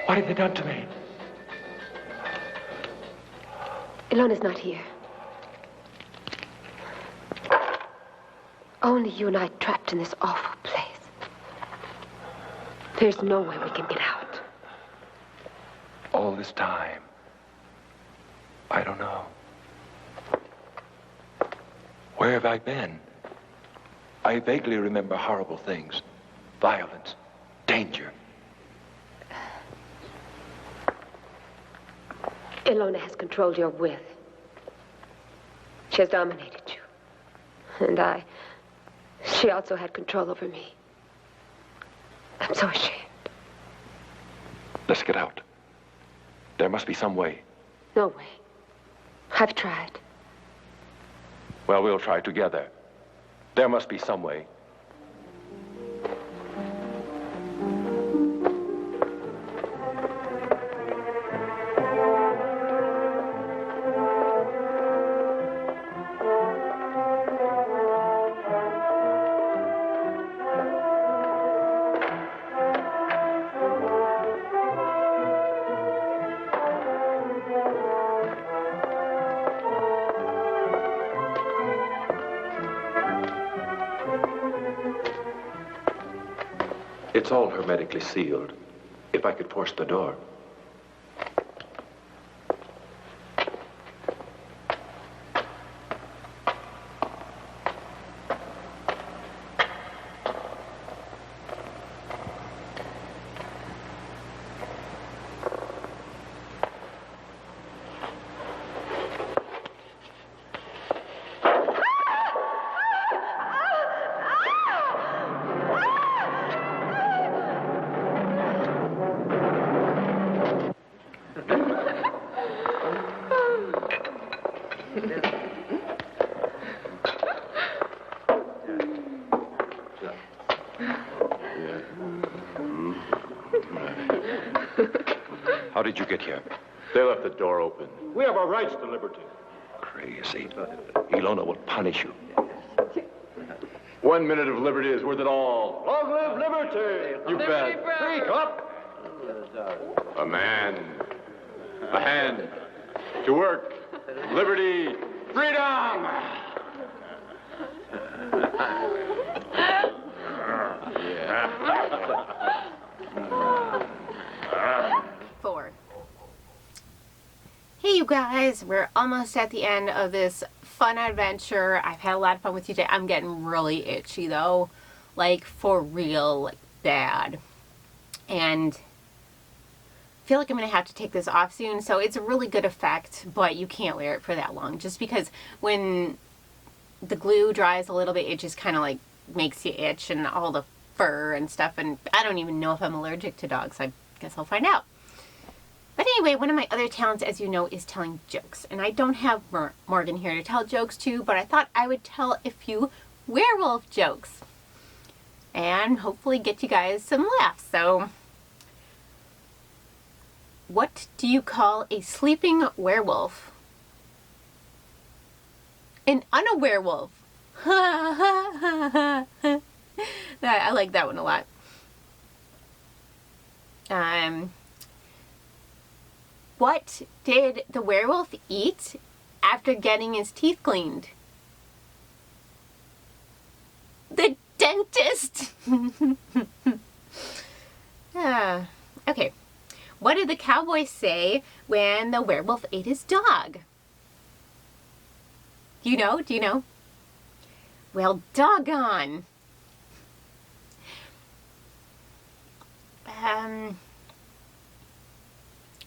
What have they done to me? Ilona's not here. Only you and I trapped in this awful place. There's no way we can get out. All this time, I don't know. Where have I been? I vaguely remember horrible things. Violence. Danger. Ilona has controlled your will. She has dominated you. And she also had control over me. I'm so ashamed. Let's get out. There must be some way. No way. I've tried. Well, we'll try together. There must be some way. It's all hermetically sealed. If I could force the door. did you get here? They left the door open. We have our rights to liberty. Crazy. Ilona will punish you. 1 minute of liberty is worth it all. Long live liberty! You bet. Speak up! A man. A hand. To work. Liberty. Freedom! 4. Hey you guys, we're almost at the end of this fun adventure. I've had a lot of fun with you today. I'm getting really itchy though, like for real, like bad. And I feel like I'm gonna have to take this off soon. So it's a really good effect, but you can't wear it for that long just because when the glue dries a little bit, it just kind of like makes you itch and all the fur and stuff. And I don't even know if I'm allergic to dogs. I guess I'll find out. But anyway, one of my other talents, as you know, is telling jokes. And I don't have Morgan here to tell jokes to, but I thought I would tell a few werewolf jokes. And hopefully get you guys some laughs. So, what do you call a sleeping werewolf? An unwerewolf. I like that one a lot. What did the werewolf eat after getting his teeth cleaned? The dentist! Okay. What did the cowboy say when the werewolf ate his dog? Do you know? Do you know? Well, doggone.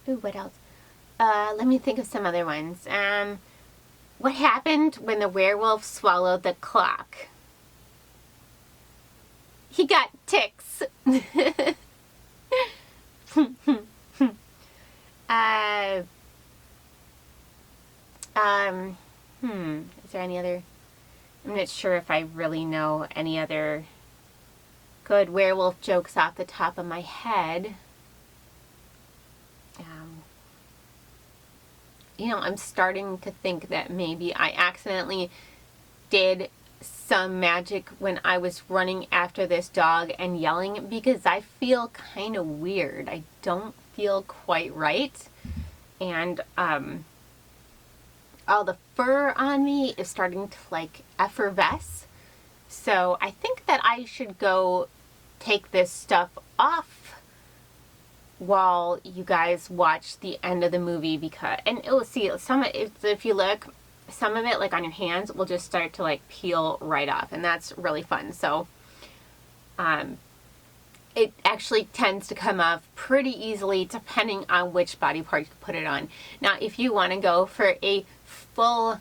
Ooh, what else? Let me think of some other ones. What happened when the werewolf swallowed the clock? He got ticks. Is there any other? I'm not sure if I really know any other good werewolf jokes off the top of my head. You know, I'm starting to think that maybe I accidentally did some magic when I was running after this dog and yelling because I feel kind of weird. I don't feel quite right. And all the fur on me is starting to like effervesce. So I think that I should go take this stuff off while you guys watch the end of the movie because, and you'll see some, if you look, some of it like on your hands will just start to like peel right off, and that's really fun. So it actually tends to come off pretty easily depending on which body part you put it on. Now if you want to go for a full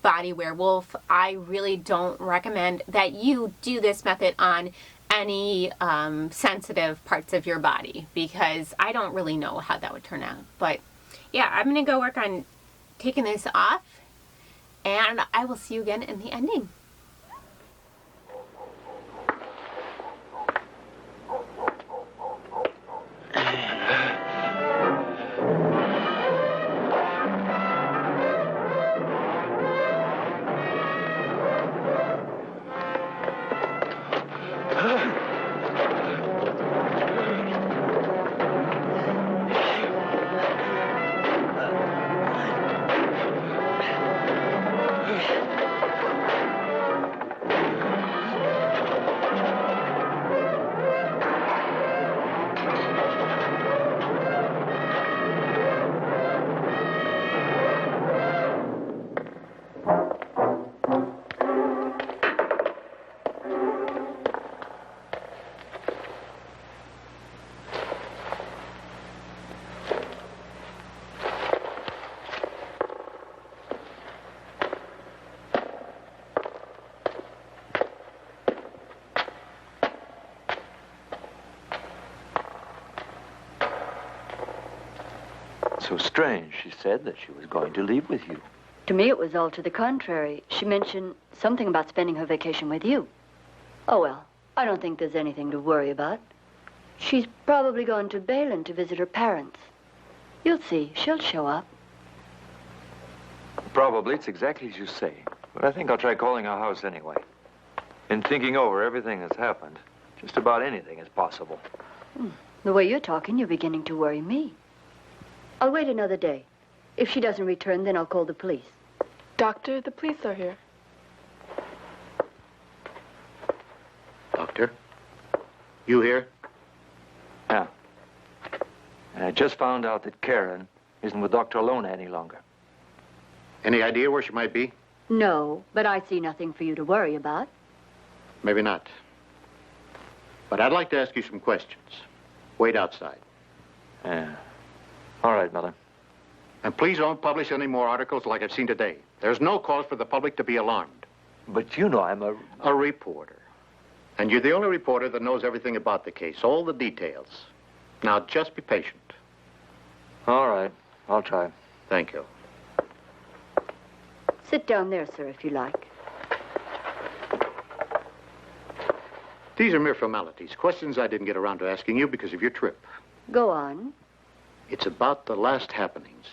body werewolf, I really don't recommend that you do this method on any sensitive parts of your body because I don't really know how that would turn out. But yeah, I'm gonna go work on taking this off and I will see you again in the ending. So strange. She said that she was going to leave with you. To me, it was all to the contrary. She mentioned something about spending her vacation with you. Oh, well, I don't think there's anything to worry about. She's probably gone to Balin to visit her parents. You'll see. She'll show up. Probably. It's exactly as you say. But I think I'll try calling our house anyway. In thinking over everything that's happened, just about anything is possible. The way you're talking, you're beginning to worry me. I'll wait another day. If she doesn't return, then I'll call the police. Doctor, the police are here. Doctor? You here? Yeah. And I just found out that Karen isn't with Dr. Alona any longer. Any idea where she might be? No, but I see nothing for you to worry about. Maybe not. But I'd like to ask you some questions. Wait outside. Yeah. All right, Mother. And please don't publish any more articles like I've seen today. There's no cause for the public to be alarmed. But you know I'm a reporter. And you're the only reporter that knows everything about the case, all the details. Now, just be patient. All right. I'll try. Thank you. Sit down there, sir, if you like. These are mere formalities, questions I didn't get around to asking you because of your trip. Go on. It's about the last happenings.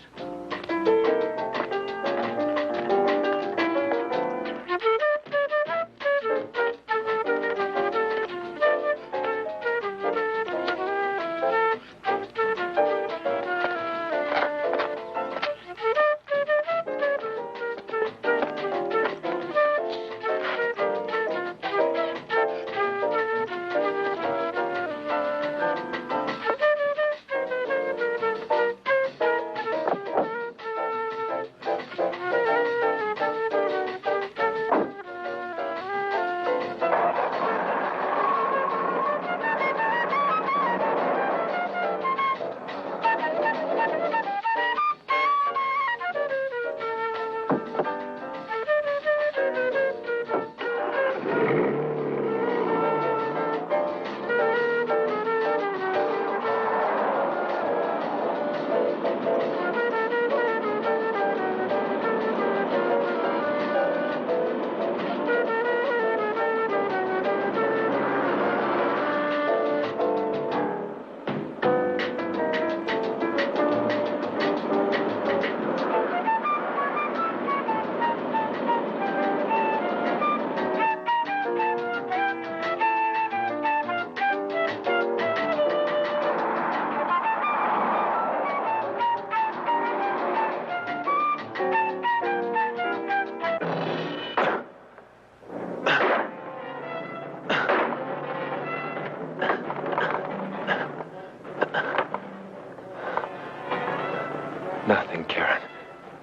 Nothing, Karen.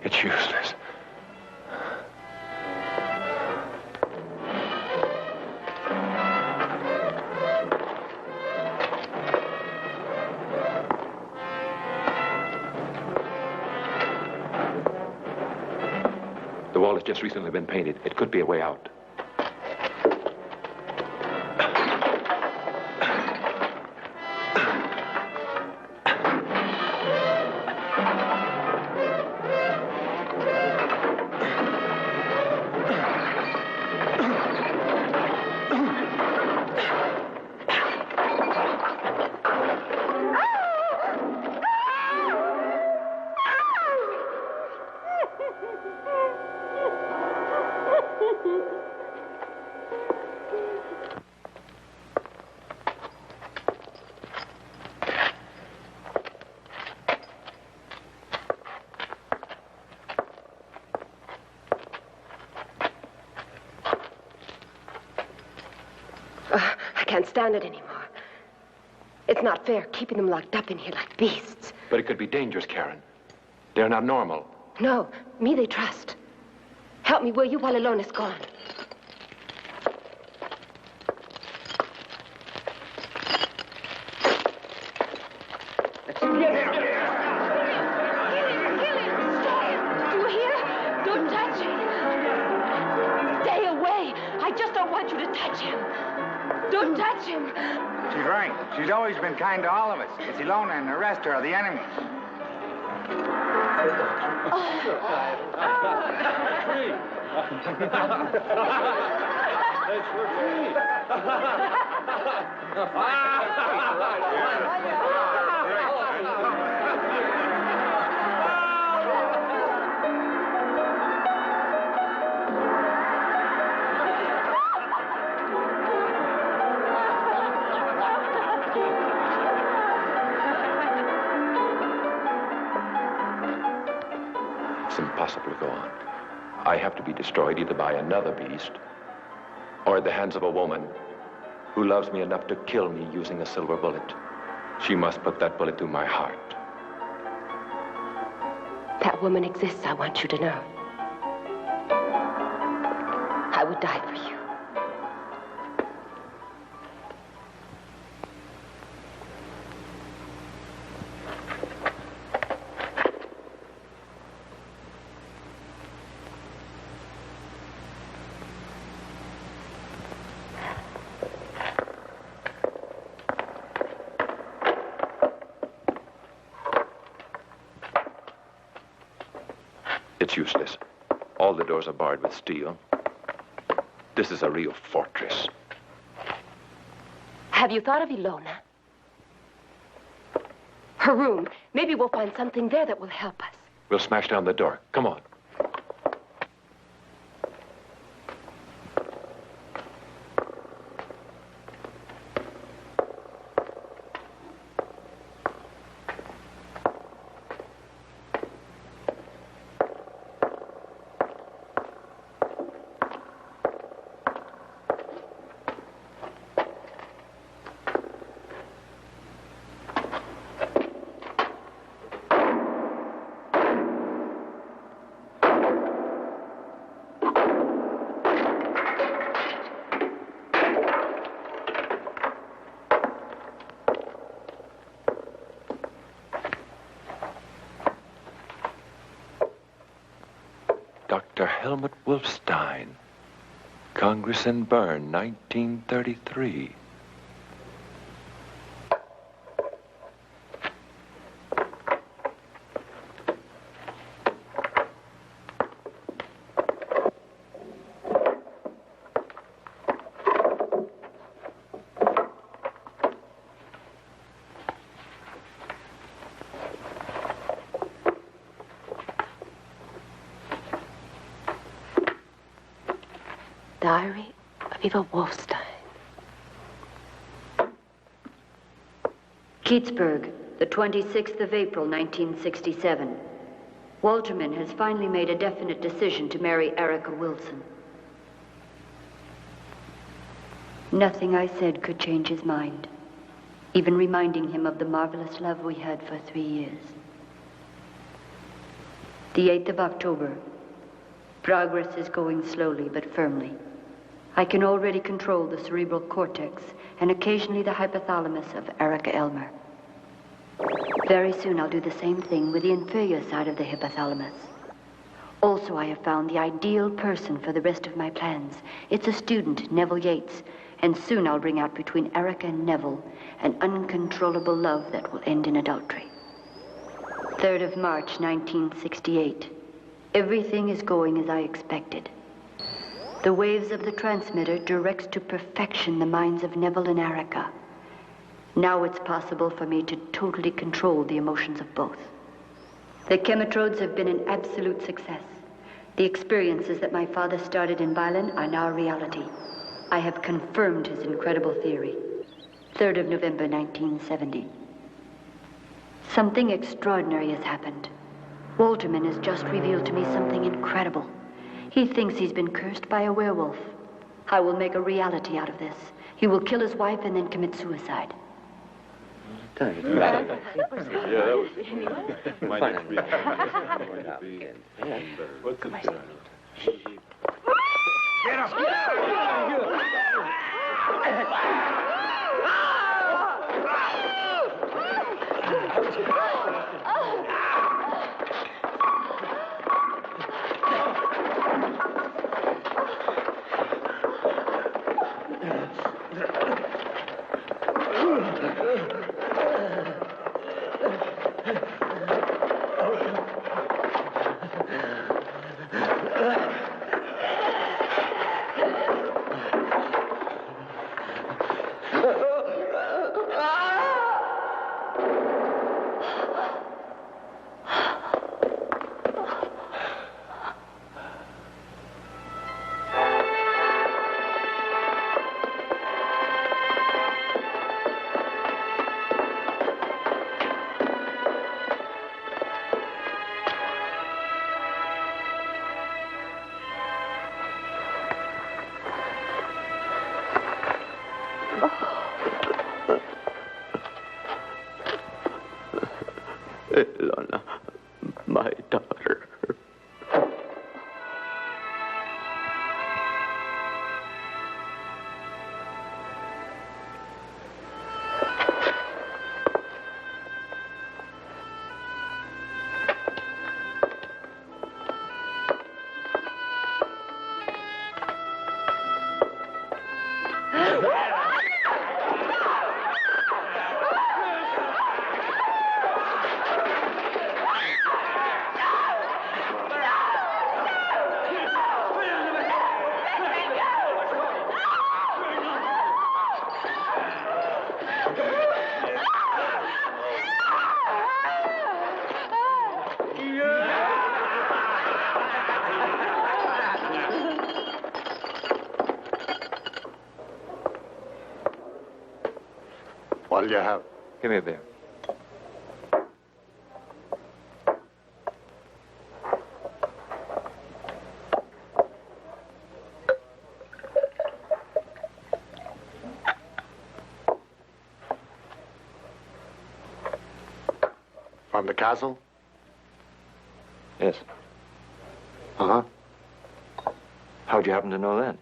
It's useless. The wall has just recently been painted. It could be a way out. I can't stand it anymore. It's not fair keeping them locked up in here like beasts. But it could be dangerous, Karen. They're not normal. No, me they trust. Help me, will you, while Alona's gone? She's right. She's always been kind to all of us. It's Ilona and the rest are the enemies. It's impossible to go on. I have to be destroyed either by another beast or at the hands of a woman who loves me enough to kill me using a silver bullet. She must put that bullet through my heart. That woman exists, I want you to know. I would die for you. It's useless. All the doors are barred with steel. This is a real fortress. Have you thought of Ilona? Her room. Maybe we'll find something there that will help us. We'll smash down the door. Come on. Dr. Helmut Wolfstein, Congress in Bern, 1933. Diary of Eva Wolfstein. Keatsburg, the 26th of April, 1967. Walterman has finally made a definite decision to marry Erica Wilson. Nothing I said could change his mind, even reminding him of the marvelous love we had for 3 years. The 8th of October. Progress is going slowly but firmly. I can already control the cerebral cortex and occasionally the hypothalamus of Erica Elmer. Very soon I'll do the same thing with the inferior side of the hypothalamus. Also, I have found the ideal person for the rest of my plans. It's a student, Neville Yates, and soon I'll bring out between Erica and Neville an uncontrollable love that will end in adultery. 3rd of March, 1968. Everything is going as I expected. The waves of the transmitter directs to perfection the minds of Neville and Erica. Now it's possible for me to totally control the emotions of both. The chemitrodes have been an absolute success. The experiences that my father started in Berlin are now reality. I have confirmed his incredible theory. 3rd of November, 1970. Something extraordinary has happened. Walterman has just revealed to me something incredible. He thinks he's been cursed by a werewolf. I will make a reality out of this. He will kill his wife and then commit suicide. Yeah, that was it. Might be. What's it? Get up! Ilona, my daughter. What'll you have? Give me a beer. From the castle? Yes. Uh-huh. How'd you happen to know that?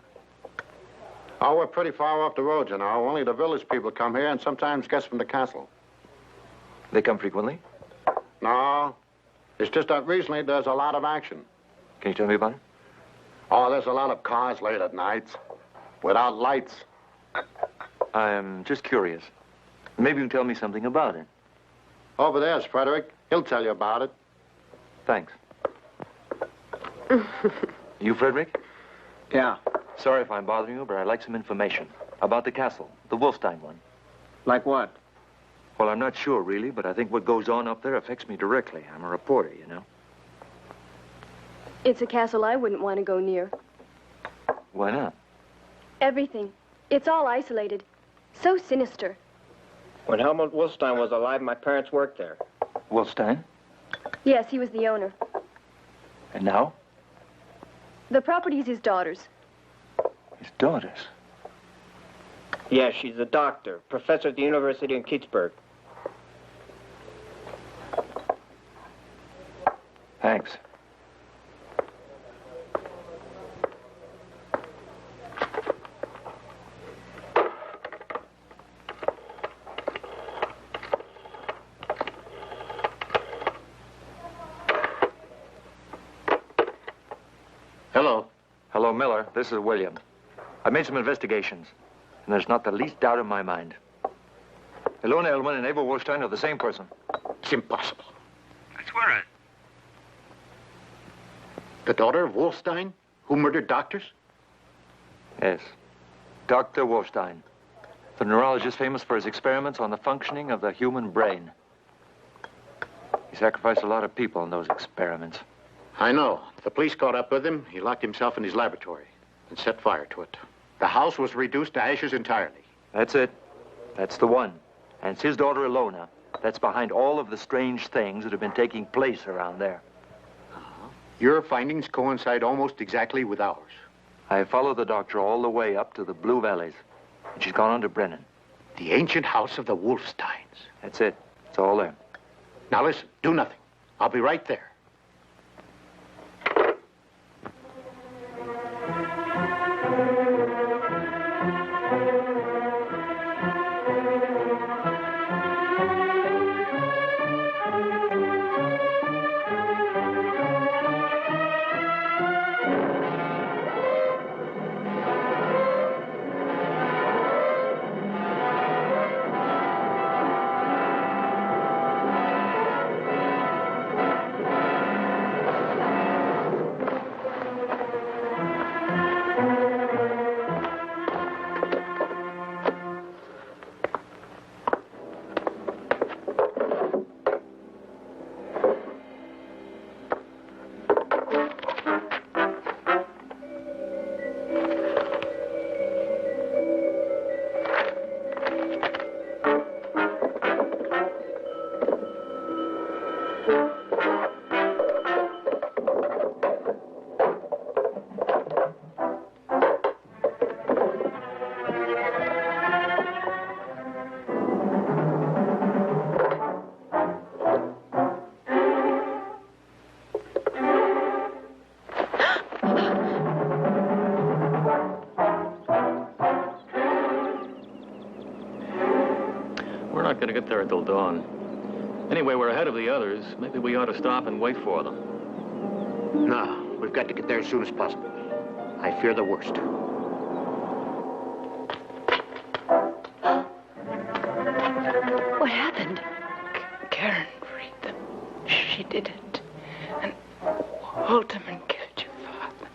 Oh, we're pretty far off the road, you know. Only the village people come here and sometimes guests from the castle. They come frequently? No. It's just that recently there's a lot of action. Can you tell me about it? Oh, there's a lot of cars late at nights without lights. I'm just curious. Maybe you can tell me something about it. Over there's Frederick. He'll tell you about it. Thanks. You, Frederick? Yeah. Sorry if I'm bothering you, but I'd like some information about the castle, the Wolfstein one. Like what? Well, I'm not sure, really, but I think what goes on up there affects me directly. I'm a reporter, you know. It's a castle I wouldn't want to go near. Why not? Everything. It's all isolated. So sinister. When Helmut Wolfstein was alive, my parents worked there. Wolfstein? Yes, he was the owner. And now? The property's his daughter's. His daughter's? Yeah, she's a doctor, professor at the university in Keatsburg. Thanks. Hello. Hello, Miller. This is William. I made some investigations, and there's not the least doubt in my mind. Ilona Elman and Eva Wolfstein are the same person. It's impossible. I swear it. The daughter of Wolfstein, who murdered doctors? Yes. Dr. Wolfstein, the neurologist famous for his experiments on the functioning of the human brain. He sacrificed a lot of people in those experiments. I know. The police caught up with him. He locked himself in his laboratory and set fire to it. The house was reduced to ashes entirely. That's it. That's the one. And it's his daughter, Ilona, that's behind all of the strange things that have been taking place around there. Your findings coincide almost exactly with ours. I followed the doctor all the way up to the Blue Valleys, and she's gone on to Brennan. The ancient house of the Wolfsteins. That's it. It's all there. Now listen, do nothing. I'll be right there. gonna get there until dawn. Anyway, we're ahead of the others. Maybe we ought to stop and wait for them. No, we've got to get there as soon as possible. I fear the worst. What happened? Karen freed them. She did it. And Wolfman killed your father.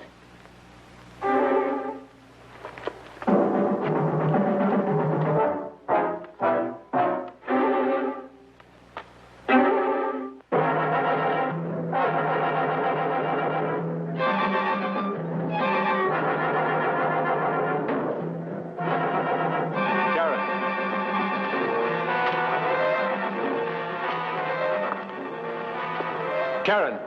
Karen!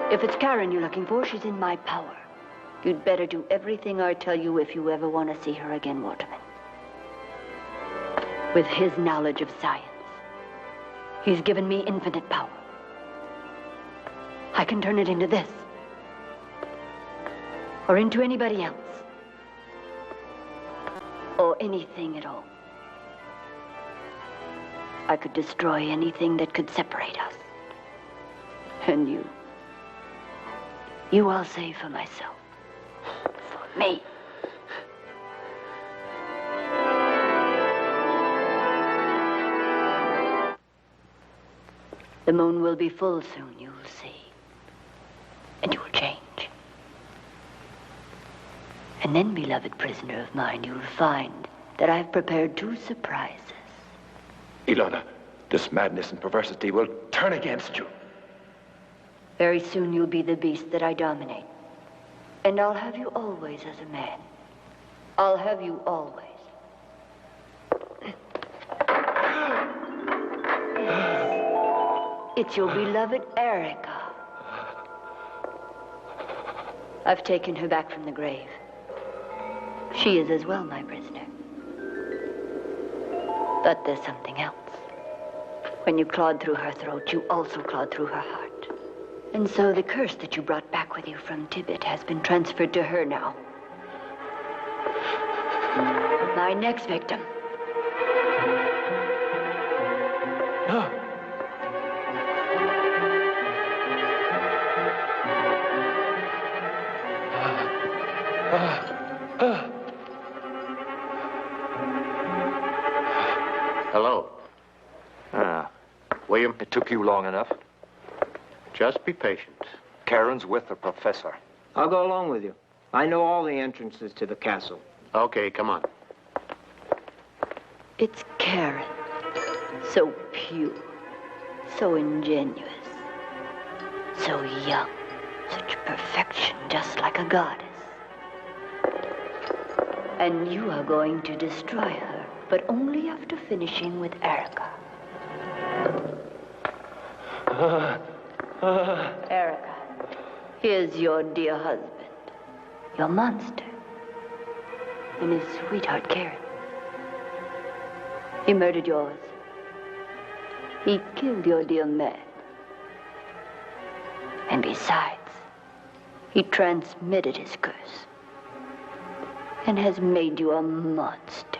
If it's Karen you're looking for, she's in my power. You'd better do everything I tell you if you ever want to see her again, Wolfman. With his knowledge of science, he's given me infinite power. I can turn it into this. Or into anybody else. Or anything at all. I could destroy anything that could separate us. And you I'll save for myself. For me. The moon will be full soon, you'll see. And you will change. And then, beloved prisoner of mine, you'll find that I've prepared 2 surprises. Ilona, this madness and perversity will turn against you. Very soon you'll be the beast that I dominate. And I'll have you always as a man. I'll have you always. It's your beloved Erica. I've taken her back from the grave. She is as well my prisoner. But there's something else. When you clawed through her throat, you also clawed through her heart. And so the curse that you brought back with you from Tibet has been transferred to her now. My next victim. Hello. William? It took you long enough. Just be patient. Karen's with the professor. I'll go along with you. I know all the entrances to the castle. Okay, come on. It's Karen. So pure. So ingenuous. So young. Such perfection, just like a goddess. And you are going to destroy her, but only after finishing with Erica. Erica, here's your dear husband, your monster, and his sweetheart, Karen. He murdered yours. He killed your dear man. And besides, he transmitted his curse and has made you a monster.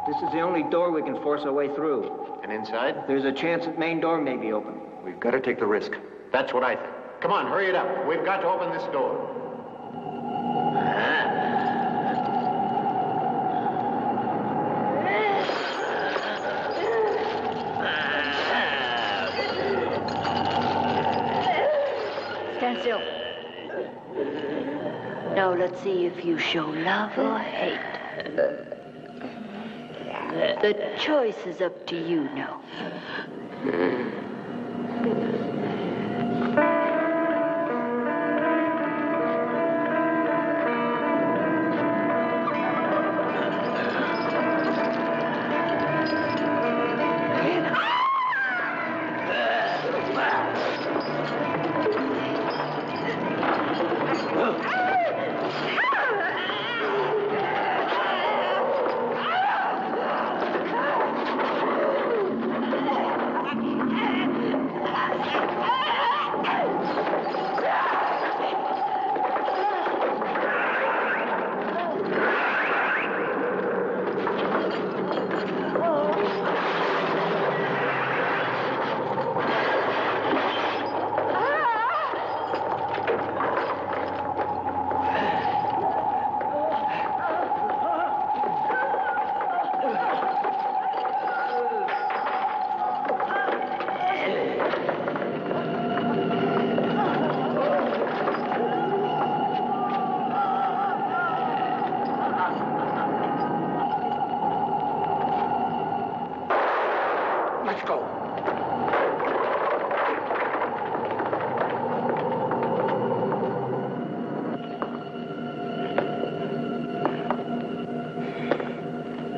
This is the only door we can force our way through. And inside? There's a chance that main door may be open. We've got to take the risk. That's what I think. Come on, hurry it up. We've got to open this door. stand still. Now let's see if you show love or hate. The choice is up to you now.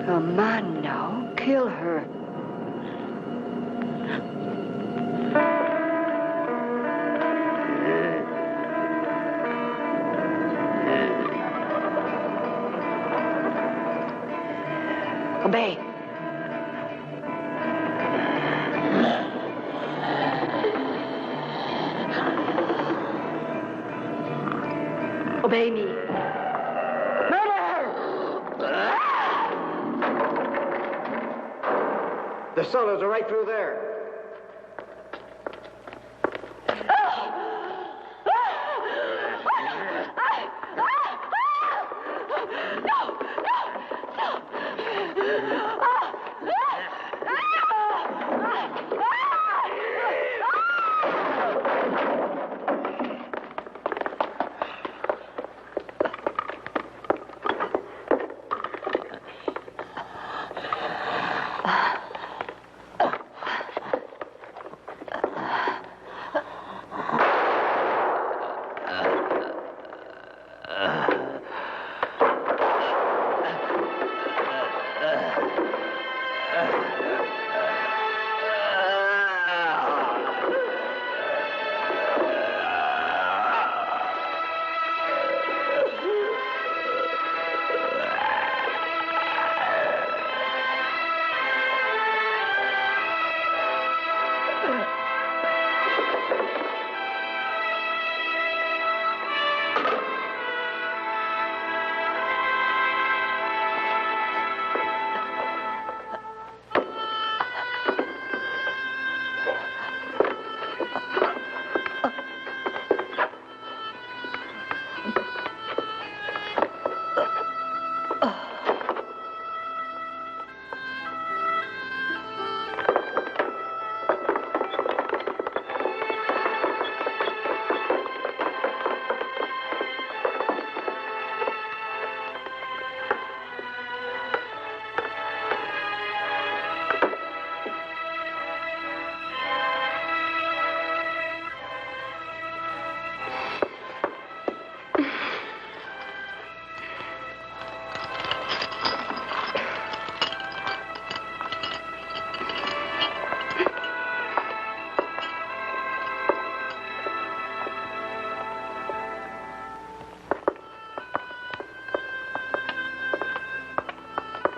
Come on now, kill her. Obey. Obey me. The cellars are right through there.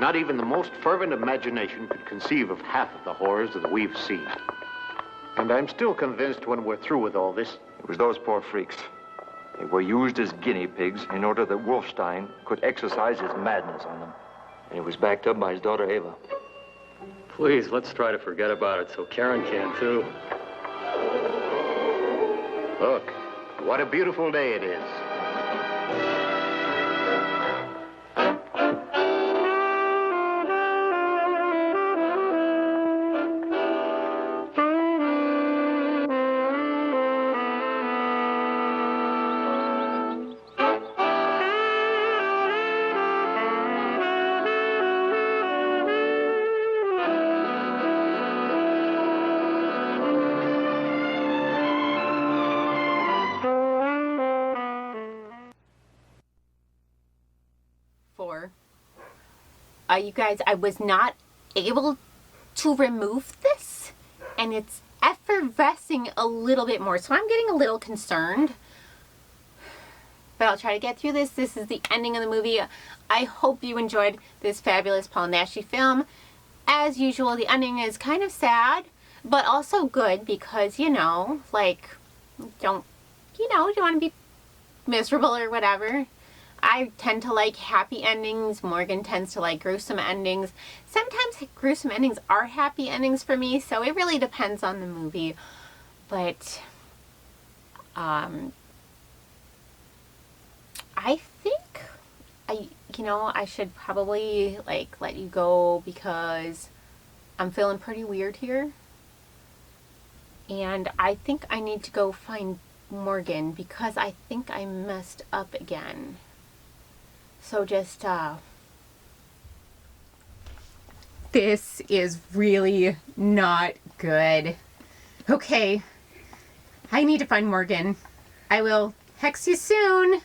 Not even the most fervent imagination could conceive of half of the horrors that we've seen. And I'm still convinced when we're through with all this... It was those poor freaks. They were used as guinea pigs in order that Wolfstein could exercise his madness on them. And it was backed up by his daughter, Ava. Please, let's try to forget about it so Karen can, too. Look, what a beautiful day it is. You guys, I was not able to remove this, and it's effervescing a little bit more, so I'm getting a little concerned. But I'll try to get through this. This is the ending of the movie. I hope you enjoyed this fabulous Paul Naschy film. As usual, the ending is kind of sad, but also good because, you know, like, don't, you know, you want to be miserable or whatever. I tend to like happy endings. Morgan tends to like gruesome endings. Sometimes gruesome endings are happy endings for me, so it really depends on the movie. But, I think I should probably like let you go because I'm feeling pretty weird here. And I think I need to go find Morgan because I think I messed up again. So just, this is really not good. Okay, I need to find Morgan. I will hex you soon.